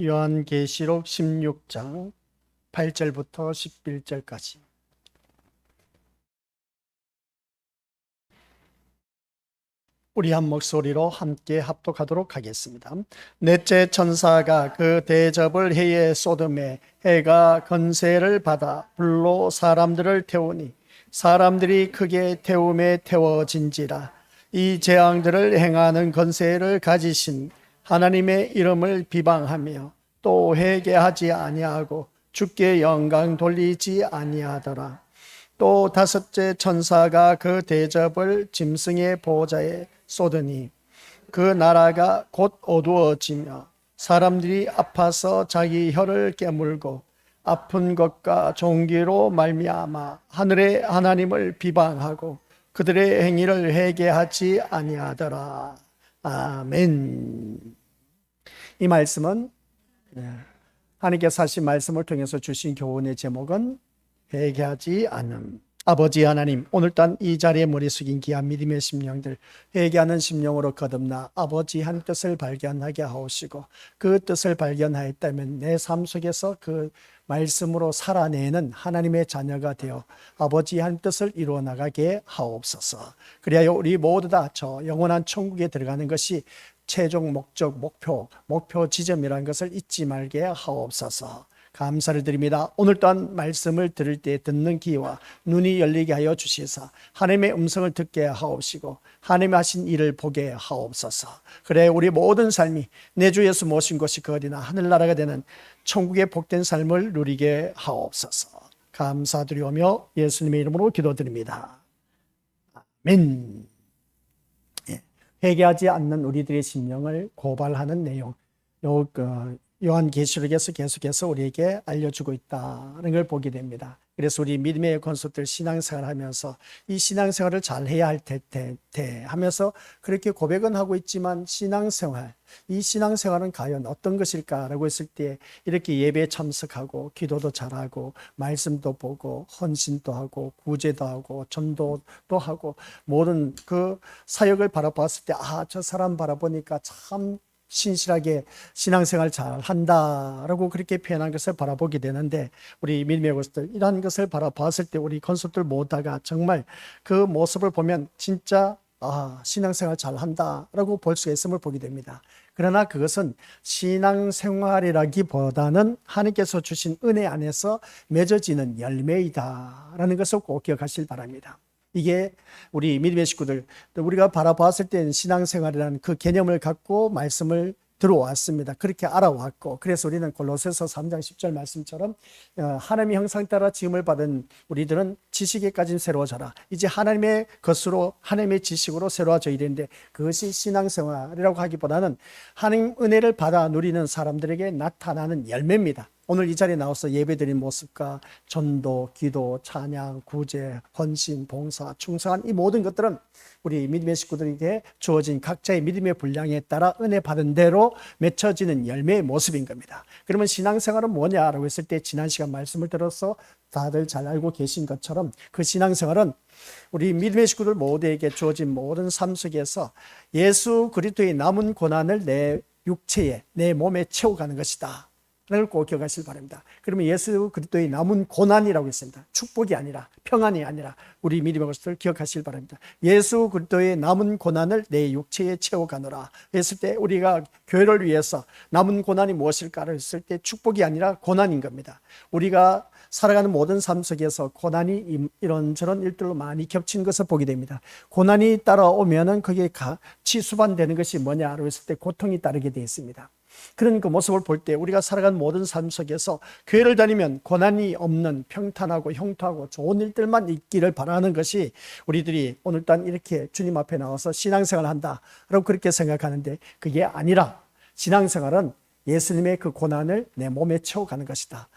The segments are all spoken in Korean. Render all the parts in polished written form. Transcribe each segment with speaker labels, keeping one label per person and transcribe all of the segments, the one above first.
Speaker 1: 요한계시록 16장 8절부터 11절까지. 우리 한 목소리로 함께 합독하도록 하겠습니다. 넷째 천사가 그 대접을 해에 쏟음에 해가 건세를 받아 불로 사람들을 태우니 사람들이 크게 태움에 태워진지라. 이 재앙들을 행하는 건세를 가지신 하나님의 이름을 비방하며 또 회개하지 아니하고 주께 영광 돌리지 아니하더라. 또 다섯째 천사가 그 대접을 짐승의 보호자에 쏟으니 그 나라가 곧 어두워지며 사람들이 아파서 자기 혀를 깨물고 아픈 것과 종기로 말미암아 하늘의 하나님을 비방하고 그들의 행위를 회개하지 아니하더라. 아멘. 이 말씀은 하나님께서 하신 말씀을 통해서 주신 교훈의 제목은 회개하지 않음. 아버지 하나님, 오늘 단 이 자리에 머리 숙인 귀한 믿음의 심령들, 회개하는 심령으로 거듭나 아버지 한 뜻을 발견하게 하옵시고 그 뜻을 발견하였다면 내 삶 속에서 그 말씀으로 살아내는 하나님의 자녀가 되어 아버지 한 뜻을 이루어 나가게 하옵소서. 그리하여 우리 모두 다 저 영원한 천국에 들어가는 것이 최종 목적, 목표 지점이라는 것을 잊지 말게 하옵소서. 감사를 드립니다. 오늘 또한 말씀을 들을 때 듣는 귀와 눈이 열리게 하여 주시사 하나님의 음성을 듣게 하옵시고 하나님이 하신 일을 보게 하옵소서. 그래 우리 모든 삶이 내 주 예수 모신 곳이 거리나 하늘나라가 되는 천국의 복된 삶을 누리게 하옵소서. 감사드리오며 예수님의 이름으로 기도드립니다. 아멘. 회개하지 않는 우리들의 심령을 고발하는 내용, 요한계시록에서 계속해서 우리에게 알려주고 있다는 걸 보게 됩니다. 그래서 우리 믿음의 권속들 신앙생활 하면서 이 신앙생활을 잘 해야 할 때 하면서 그렇게 고백은 하고 있지만 신앙생활, 이 신앙생활은 과연 어떤 것일까라고 했을 때 이렇게 예배에 참석하고 기도도 잘하고 말씀도 보고 헌신도 하고 구제도 하고 전도도 하고 모든 그 사역을 바라봤을 때 저 사람 바라보니까 참 신실하게 신앙생활 잘 한다라고 그렇게 표현한 것을 바라보게 되는데 우리 믿음의 것들 이러한 것을 바라봤을 때 우리 건속들 모두가 정말 그 모습을 보면 진짜 신앙생활 잘 한다라고 볼 수가 있음을 보게 됩니다. 그러나 그것은 신앙생활이라기보다는 하나님께서 주신 은혜 안에서 맺어지는 열매이다라는 것을 꼭 기억하시길 바랍니다. 이게 우리 믿음의 식구들, 우리가 바라봤을 때는 신앙생활이라는 그 개념을 갖고 말씀을 들어왔습니다. 그렇게 알아왔고, 그래서 우리는 골로새서 3장 10절 말씀처럼 하나님의 형상 따라 지음을 받은 우리들은 지식에까지 새로워져라. 이제 하나님의 것으로, 하나님의 지식으로 새로워져야 되는데 그것이 신앙생활이라고 하기보다는 하나님 은혜를 받아 누리는 사람들에게 나타나는 열매입니다. 오늘 이 자리에 나와서 예배드린 모습과 전도, 기도, 찬양, 구제, 헌신, 봉사, 충성한 이 모든 것들은 우리 믿음의 식구들에게 주어진 각자의 믿음의 분량에 따라 은혜 받은 대로 맺혀지는 열매의 모습인 겁니다. 그러면 신앙생활은 뭐냐라고 했을 때 지난 시간 말씀을 들어서 다들 잘 알고 계신 것처럼 그 신앙생활은 우리 믿음의 식구들 모두에게 주어진 모든 삶 속에서 예수 그리스도의 남은 고난을 내 육체에, 내 몸에 채워가는 것이다. 를 꼭 기억하시길 바랍니다. 그러면 예수 그리스도의 남은 고난이라고 했습니다. 축복이 아니라 평안이 아니라 우리 믿음의 것을 기억하시길 바랍니다. 예수 그리스도의 남은 고난을 내 육체에 채워가노라 했을 때 우리가 교회를 위해서 남은 고난이 무엇일까를 했을 때 축복이 아니라 고난인 겁니다. 우리가 살아가는 모든 삶 속에서 고난이 이런저런 일들로 많이 겹치는 것을 보게 됩니다. 고난이 따라오면은 그게 같이 수반되는 것이 뭐냐라고 했을 때 고통이 따르게 되어 있습니다. 그런 그 모습을 볼 때 우리가 살아가는 모든 삶 속에서 교회를 다니면 고난이 없는 평탄하고 형통하고 좋은 일들만 있기를 바라는 것이 우리들이 오늘 단 이렇게 주님 앞에 나와서 신앙생활을 한다라고 그렇게 생각하는데 그게 아니라 신앙생활은 예수님의 그 고난을 내 몸에 채워가는 것이다.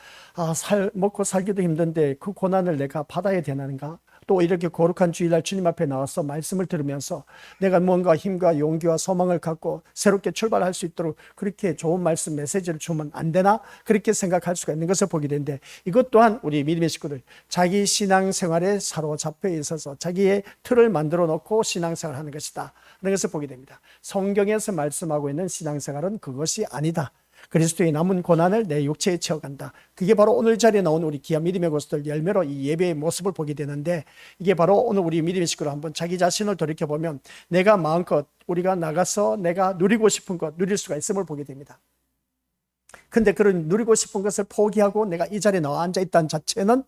Speaker 1: 먹고 살기도 힘든데 그 고난을 내가 받아야 되는가? 또 이렇게 거룩한 주일날 주님 앞에 나와서 말씀을 들으면서 내가 뭔가 힘과 용기와 소망을 갖고 새롭게 출발할 수 있도록 그렇게 좋은 말씀 메시지를 주면 안 되나? 그렇게 생각할 수가 있는 것을 보게 되는데 이것 또한 우리 믿음의 식구들 자기 신앙생활에 사로잡혀 있어서 자기의 틀을 만들어 놓고 신앙생활을 하는 것이다. 그런 것을 보게 됩니다. 성경에서 말씀하고 있는 신앙생활은 그것이 아니다. 그리스도의 남은 고난을 내 육체에 채워간다. 그게 바로 오늘 자리에 나온 우리 귀한 믿음의 고수들 열매로 이 예배의 모습을 보게 되는데, 이게 바로 오늘 우리 믿음의 식구로 한번 자기 자신을 돌이켜보면 내가 마음껏 우리가 나가서 내가 누리고 싶은 것 누릴 수가 있음을 보게 됩니다. 근데 그런 누리고 싶은 것을 포기하고 내가 이 자리에 나와 앉아 있다는 자체는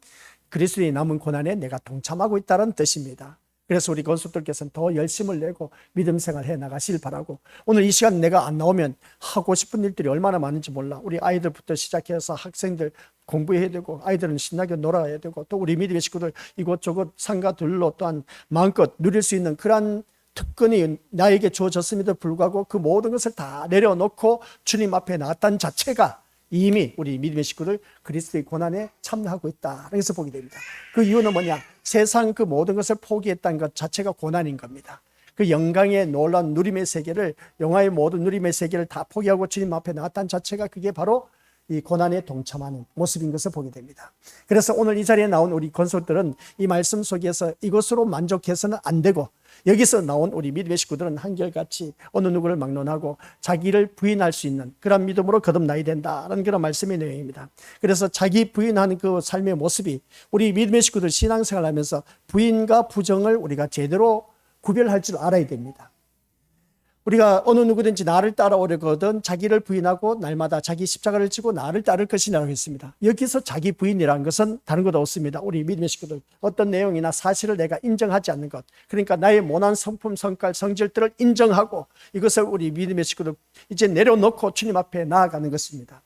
Speaker 1: 그리스도의 남은 고난에 내가 동참하고 있다는 뜻입니다. 그래서 우리 건수들께서는 더 열심을 내고 믿음 생활 해 나가실 바라고, 오늘 이 시간 내가 안 나오면 하고 싶은 일들이 얼마나 많은지 몰라. 우리 아이들부터 시작해서 학생들 공부해야 되고, 아이들은 신나게 놀아야 되고, 또 우리 믿음의 식구들 이곳저곳 상가 둘로 또한 마음껏 누릴 수 있는 그러한 특권이 나에게 주어졌음에도 불구하고 그 모든 것을 다 내려놓고 주님 앞에 나왔다는 자체가 이미 우리 믿음의 식구들 그리스도의 고난에 참여하고 있다. 그래서 보게 됩니다. 그 이유는 뭐냐? 세상 그 모든 것을 포기했다는 것 자체가 고난인 겁니다. 그 영광의 놀라운 누림의 세계를, 영화의 모든 누림의 세계를 다 포기하고 주님 앞에 나왔다는 자체가 그게 바로 이 고난에 동참하는 모습인 것을 보게 됩니다. 그래서 오늘 이 자리에 나온 우리 건설들은 이 말씀 속에서 이것으로 만족해서는 안 되고, 여기서 나온 우리 믿음의 식구들은 한결같이 어느 누구를 막론하고 자기를 부인할 수 있는 그런 믿음으로 거듭나야 된다는 그런 말씀의 내용입니다. 그래서 자기 부인하는 그 삶의 모습이 우리 믿음의 식구들 신앙생활을 하면서 부인과 부정을 우리가 제대로 구별할 줄 알아야 됩니다. 우리가 어느 누구든지 나를 따라오려거든 자기를 부인하고 날마다 자기 십자가를 지고 나를 따를 것이라고 했습니다. 여기서 자기 부인이라는 것은 다른 것 없습니다. 우리 믿음의 식구들, 어떤 내용이나 사실을 내가 인정하지 않는 것, 그러니까 나의 모난 성품, 성깔, 성질들을 인정하고 이것을 우리 믿음의 식구들 이제 내려놓고 주님 앞에 나아가는 것입니다.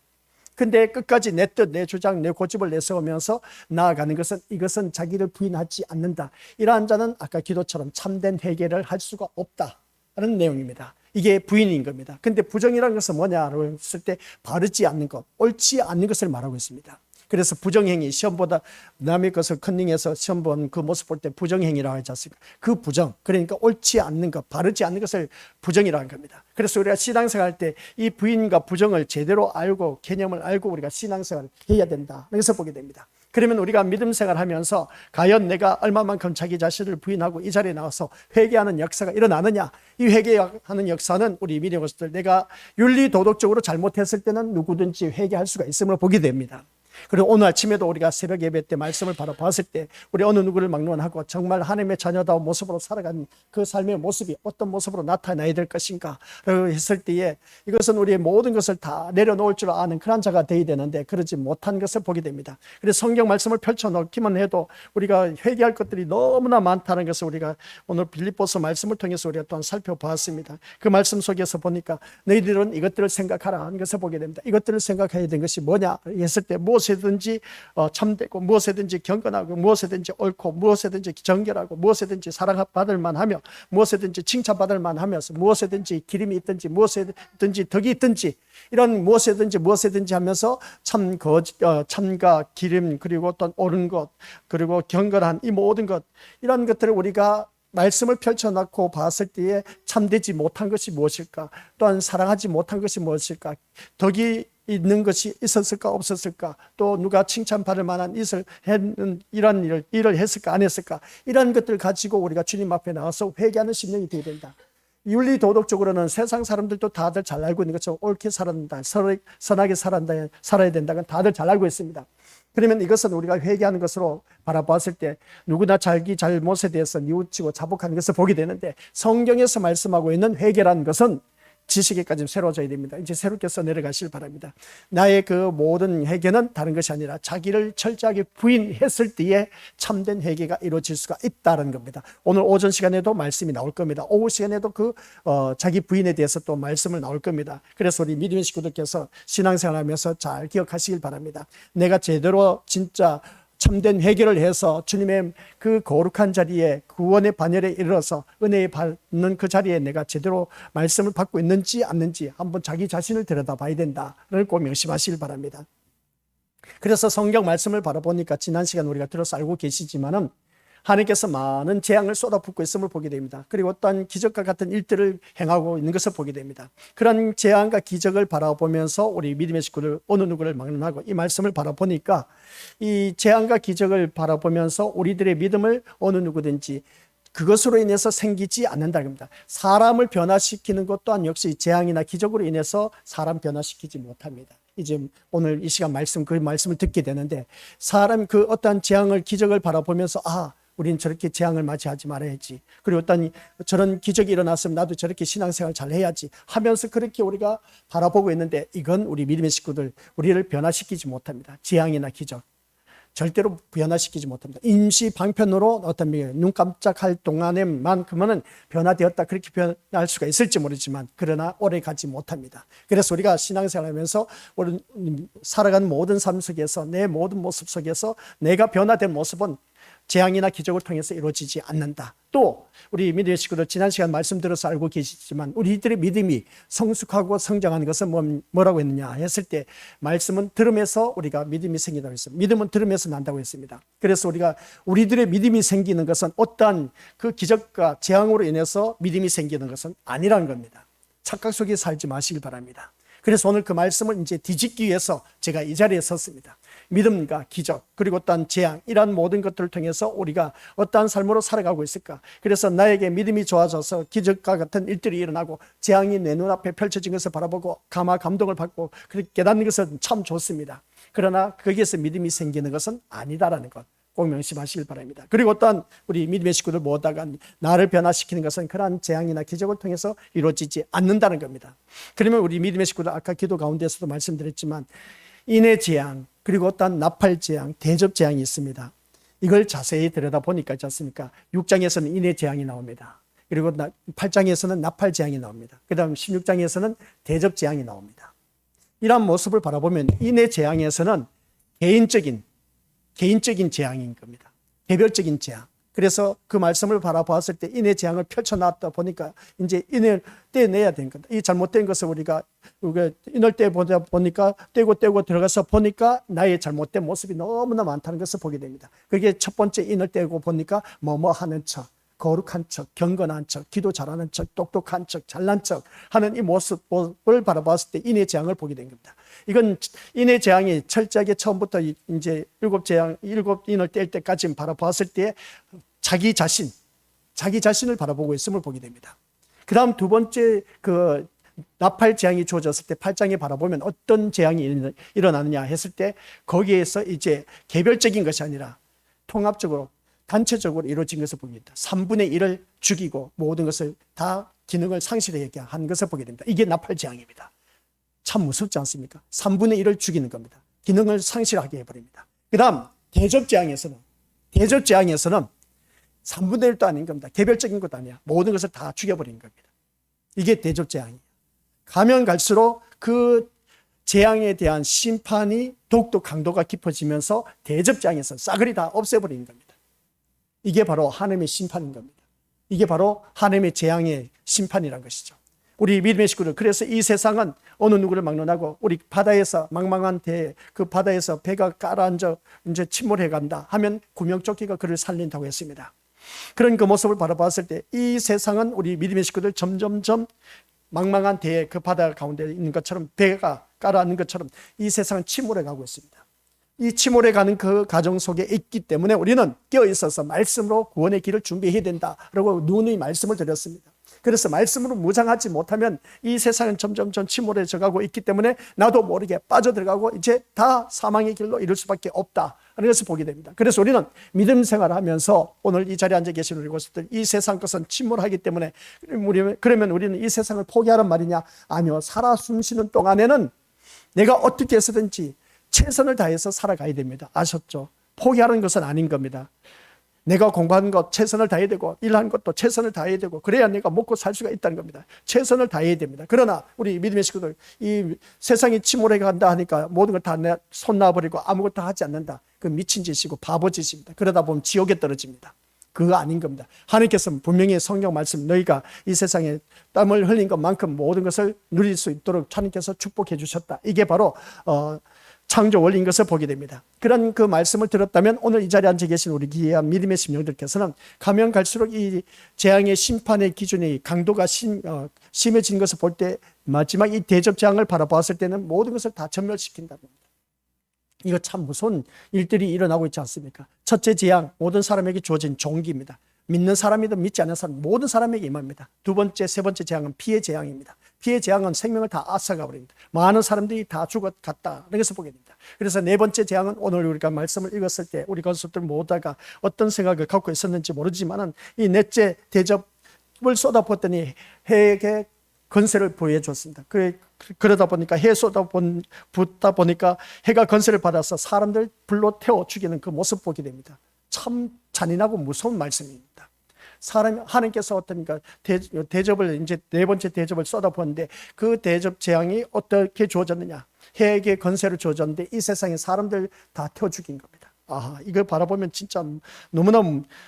Speaker 1: 근데 끝까지 내 뜻, 내 주장, 내 고집을 내세우면서 나아가는 것은, 이것은 자기를 부인하지 않는다. 이러한 자는 아까 기도처럼 참된 회개를 할 수가 없다 하는 내용입니다. 이게 부인인 겁니다. 근데 부정이라는 것은 뭐냐고 했을 때 바르지 않는 것, 옳지 않는 것을 말하고 있습니다. 그래서 부정행위, 시험보다 남의 것을 컨닝해서 시험 본 그 모습 볼 때 부정행위라고 하지 않습니까? 그 부정, 그러니까 옳지 않는 것, 바르지 않는 것을 부정이라는 겁니다. 그래서 우리가 신앙생활 할 때 이 부인과 부정을 제대로 알고 개념을 알고 우리가 신앙생활을 해야 된다. 그래서 보게 됩니다. 그러면 우리가 믿음 생활하면서 과연 내가 얼마만큼 자기 자신을 부인하고 이 자리에 나와서 회개하는 역사가 일어나느냐? 이 회개하는 역사는 우리 믿음의 것들, 내가 윤리 도덕적으로 잘못했을 때는 누구든지 회개할 수가 있음을 보게 됩니다. 그리고 오늘 아침에도 우리가 새벽 예배 때 말씀을 바로 봤을 때 우리 어느 누구를 막론하고 정말 하나님의 자녀다운 모습으로 살아가는 그 삶의 모습이 어떤 모습으로 나타나야 될 것인가 했을 때에 이것은 우리의 모든 것을 다 내려놓을 줄 아는 그런 자가 되어야 되는데 그러지 못한 것을 보게 됩니다. 그래서 성경 말씀을 펼쳐놓기만 해도 우리가 회개할 것들이 너무나 많다는 것을 우리가 오늘 빌립보서 말씀을 통해서 우리가 또한 살펴보았습니다. 그 말씀 속에서 보니까 너희들은 이것들을 생각하라 하는 것을 보게 됩니다. 이것들을 생각해야 되는 것이 뭐냐 했을 때 무엇이든지 참되고 무엇이든지 경건하고 무엇이든지 옳고 무엇이든지 정결하고 무엇이든지 사랑받을 만하며 무엇이든지 칭찬받을 만하면서 무엇이든지 기림이 있든지 무엇이든지 덕이 있든지 이런 무엇이든지 하면서 참과 기림 그리고 또 옳은 것 그리고 경건한 이 모든 것 이런 것들을 우리가 말씀을 펼쳐놓고 봤을 때에 참되지 못한 것이 무엇일까? 또한 사랑하지 못한 것이 무엇일까? 덕이 있는 것이 있었을까 없었을까? 또 누가 칭찬받을 만한 이런 일을 했을까 안 했을까? 이런 것들 가지고 우리가 주님 앞에 나와서 회개하는 심령이 되어야 된다. 윤리 도덕적으로는 세상 사람들도 다들 잘 알고 있는 것처럼 옳게 살아야 된다, 선하게 살아야 된다는 다들 잘 알고 있습니다. 그러면 이것은 우리가 회개하는 것으로 바라봤을 때 누구나 자기 잘못에 대해서 뉘우치고 자복하는 것을 보게 되는데 성경에서 말씀하고 있는 회개라는 것은 지식에까지 새로워져야 됩니다. 이제 새롭게 써내려가시길 바랍니다. 나의 그 모든 회개는 다른 것이 아니라 자기를 철저하게 부인했을 때에 참된 회개가 이루어질 수가 있다는 겁니다. 오늘 오전 시간에도 말씀이 나올 겁니다. 오후 시간에도 자기 부인에 대해서 또 말씀을 나올 겁니다. 그래서 우리 믿음의 식구들께서 신앙생활하면서 잘 기억하시길 바랍니다. 내가 제대로 진짜 참된 회개를 해서 주님의 그 거룩한 자리에 구원의 반열에 이르러서 은혜에 받는 그 자리에 내가 제대로 말씀을 받고 있는지 않는지 한번 자기 자신을 들여다봐야 된다를 꼭 명심하시길 바랍니다. 그래서 성경 말씀을 바라보니까 지난 시간 우리가 들어서 알고 계시지만은 하나님께서 많은 재앙을 쏟아붓고 있음을 보게 됩니다. 그리고 어떠한 기적과 같은 일들을 행하고 있는 것을 보게 됩니다. 그런 재앙과 기적을 바라보면서 우리 믿음의 식구들 어느 누구를 막론하고 이 말씀을 바라보니까 이 재앙과 기적을 바라보면서 우리들의 믿음을 어느 누구든지 그것으로 인해서 생기지 않는다는 겁니다. 사람을 변화시키는 것 또한 역시 재앙이나 기적으로 인해서 사람 변화시키지 못합니다. 이제 오늘 이 시간 그 말씀을 듣게 되는데, 사람 그 어떤 재앙을, 기적을 바라보면서 우리는 저렇게 재앙을 맞이하지 말아야지, 그리고 어떤 저런 기적이 일어났으면 나도 저렇게 신앙생활 잘 해야지 하면서 그렇게 우리가 바라보고 있는데, 이건 우리 믿음의 식구들, 우리를 변화시키지 못합니다. 재앙이나 기적 절대로 변화시키지 못합니다. 임시 방편으로 어떤 눈 깜짝할 동안에만큼은 변화되었다, 그렇게 변할 수가 있을지 모르지만 그러나 오래 가지 못합니다. 그래서 우리가 신앙생활하면서 살아가는 모든 삶 속에서, 내 모든 모습 속에서 내가 변화된 모습은 재앙이나 기적을 통해서 이루어지지 않는다. 또 우리 믿음의 식구들, 지난 시간 말씀 들어서 알고 계시지만 우리들의 믿음이 성숙하고 성장하는 것은 뭐라고 했느냐 했을 때, 말씀은 들음에서 우리가 믿음이 생긴다고 했습니다. 믿음은 들음에서 난다고 했습니다. 그래서 우리들의 믿음이 생기는 것은 어떠한 그 기적과 재앙으로 인해서 믿음이 생기는 것은 아니라는 겁니다. 착각 속에 살지 마시길 바랍니다. 그래서 오늘 그 말씀을 이제 뒤집기 위해서 제가 이 자리에 섰습니다. 믿음과 기적, 그리고 어떠한 재앙, 이러한 모든 것들을 통해서 우리가 어떠한 삶으로 살아가고 있을까? 그래서 나에게 믿음이 좋아져서 기적과 같은 일들이 일어나고 재앙이 내 눈앞에 펼쳐진 것을 바라보고 감동을 받고 그렇게 깨닫는 것은 참 좋습니다. 그러나 거기에서 믿음이 생기는 것은 아니다라는 것 꼭 명심하시길 바랍니다. 그리고 어떠한 우리 믿음의 식구들 모두가 나를 변화시키는 것은 그러한 재앙이나 기적을 통해서 이루어지지 않는다는 겁니다. 그러면 우리 믿음의 식구들, 아까 기도 가운데서도 말씀드렸지만 인해 재앙, 그리고 어떠한 나팔 재앙, 대접 재앙이 있습니다. 이걸 자세히 들여다보니까 있지 않습니까? 6장에서는 인해 재앙이 나옵니다. 그리고 8장에서는 나팔 재앙이 나옵니다. 그 다음 16장에서는 대접 재앙이 나옵니다. 이러한 모습을 바라보면 인해 재앙에서는 개인적인 재앙인 겁니다. 개별적인 재앙. 그래서 그 말씀을 바라보았을 때 인해 재앙을 펼쳐놨다 보니까 이제 인을 떼내야 되는 겁니다. 이 잘못된 것을 우리가 인을 떼보다 보니까 떼고 들어가서 보니까 나의 잘못된 모습이 너무나 많다는 것을 보게 됩니다. 그게 첫 번째, 인을 떼고 보니까 뭐뭐 하는 척, 거룩한 척, 경건한 척, 기도 잘하는 척, 똑똑한 척, 잘난 척 하는 이 모습을 바라봤을 때 인의 재앙을 보게 된 겁니다. 이건 인의 재앙이 철저하게 처음부터 이제 일곱 인을 뗄 때까지 바라봤을 때 자기 자신을 바라보고 있음을 보게 됩니다. 그 다음 두 번째 그 나팔 재앙이 주어졌을 때 8장에 바라보면 어떤 재앙이 일어나느냐 했을 때, 거기에서 이제 개별적인 것이 아니라 통합적으로, 단체적으로 이루어진 것을 보게 됩니다. 3분의 1을 죽이고 모든 것을 다 기능을 상실하게 한 것을 보게 됩니다. 이게 나팔 재앙입니다. 참 무섭지 않습니까? 3분의 1을 죽이는 겁니다. 기능을 상실하게 해버립니다. 그 다음 대접 재앙에서는 3분의 1도 아닌 겁니다. 개별적인 것도 아니야. 모든 것을 다 죽여버리는 겁니다. 이게 대접 재앙이에요. 가면 갈수록 그 재앙에 대한 심판이 더욱더 강도가 깊어지면서 대접 재앙에서 싸그리 다 없애버리는 겁니다. 이게 바로 하나님의 심판인 겁니다. 이게 바로 하나님의 재앙의 심판이란 것이죠. 우리 믿음의 식구들, 그래서 이 세상은 어느 누구를 막론하고 우리 바다에서 망망한 그 바다에서 배가 가라앉아 이제 침몰해 간다 하면 구명조끼가 그를 살린다고 했습니다. 그런 그 모습을 바라봤을 때 이 세상은 우리 믿음의 식구들 점점점 망망한 대에 그 바다 가운데 있는 것처럼, 배가 가라앉는 것처럼 이 세상은 침몰해 가고 있습니다. 이 침몰해 가는 그 과정 속에 있기 때문에 우리는 깨어 있어서 말씀으로 구원의 길을 준비해야 된다라고 누누이 말씀을 드렸습니다. 그래서 말씀으로 무장하지 못하면 이 세상은 점점점 침몰해져 가고 있기 때문에 나도 모르게 빠져들어가고 이제 다 사망의 길로 이룰 수밖에 없다는 것을 보게 됩니다. 그래서 우리는 믿음 생활을 하면서 오늘 이 자리에 앉아 계시는 우리 것들, 이 세상 것은 침몰하기 때문에 그러면 우리는 이 세상을 포기하란 말이냐? 아니요. 살아 숨쉬는 동안에는 내가 어떻게 해서든지 최선을 다해서 살아가야 됩니다. 아셨죠? 포기하는 것은 아닌 겁니다. 내가 공부하는 것 최선을 다해야 되고, 일하는 것도 최선을 다해야 되고, 그래야 내가 먹고 살 수가 있다는 겁니다. 최선을 다해야 됩니다. 그러나 우리 믿음의 식구들, 이 세상이 침몰해 간다 하니까 모든 걸 다 손 놔버리고 아무것도 하지 않는다. 그 미친 짓이고 바보 짓입니다. 그러다 보면 지옥에 떨어집니다. 그거 아닌 겁니다. 하나님께서는 분명히 성경 말씀, 너희가 이 세상에 땀을 흘린 것만큼 모든 것을 누릴 수 있도록 하나님께서 축복해 주셨다. 이게 바로 창조 원리인 것을 보게 됩니다. 그런 그 말씀을 들었다면 오늘 이 자리에 앉아 계신 우리 귀한 믿음의 심령들께서는 가면 갈수록 이 재앙의 심판의 기준이 강도가 심해진 것을 볼 때, 마지막 이 대접 재앙을 바라보았을 때는 모든 것을 다 전멸시킨다는 겁니다. 이거 참 무서운 일들이 일어나고 있지 않습니까? 첫째 재앙, 모든 사람에게 주어진 종기입니다. 믿는 사람이든 믿지 않는 사람 모든 사람에게 임합니다. 두 번째, 세 번째 재앙은 피해 재앙입니다. 피해 재앙은 생명을 다 앗아가 버립니다. 많은 사람들이 다 죽어갔다는 것을 보게 됩니다. 그래서 네 번째 재앙은 오늘 우리가 말씀을 읽었을 때 우리 건수들 모두가 어떤 생각을 갖고 있었는지 모르지만은 이 넷째 대접을 쏟아붓더니 해에게 건세를 부여해 줬습니다. 그러다 보니까 해 쏟아붓다 보니까 해가 건세를 받아서 사람들 불로 태워 죽이는 그 모습 보게 됩니다. 참 잔인하고 무서운 말씀입니다. 하나님께서 어떻습니까? 대접을 이제 네 번째 대접을 쏟아부었는데 그 대접 재앙이 어떻게 주어졌느냐? 해에게 건세를 주어졌는데 이 세상에 사람들 다 태워 죽인 겁니다. 이걸 바라보면 진짜 너무나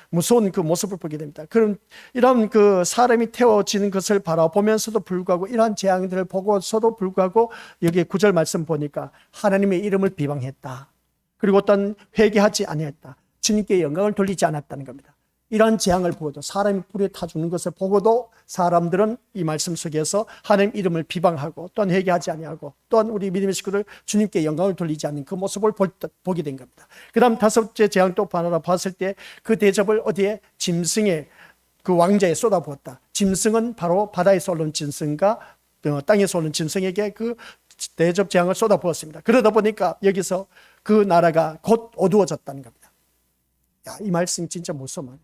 Speaker 1: 무서운 그 모습을 보게 됩니다. 그럼 이런 그 사람이 태워지는 것을 바라보면서도 불구하고 이러한 재앙들을 보고서도 불구하고 여기 9절 말씀 보니까 하나님의 이름을 비방했다. 그리고 어떤 회개하지 아니했다. 주님께 영광을 돌리지 않았다는 겁니다. 이러한 재앙을 보고도 사람이 불에 타 죽는 것을 보고도 사람들은 이 말씀 속에서 하나님 이름을 비방하고 또한 회개하지 아니하고 또한 우리 믿음의 식구들 주님께 영광을 돌리지 않는 그 모습을 보게 된 겁니다. 그 다음 다섯째 재앙 또 바라봤을 때 그 대접을 어디에? 짐승의 그 왕자에 쏟아부었다. 짐승은 바로 바다에서 올라온 짐승과 땅에서 오는 짐승에게 그 대접 재앙을 쏟아부었습니다. 그러다 보니까 여기서 그 나라가 곧 어두워졌다는 겁니다. 이 말씀 진짜 무서워요.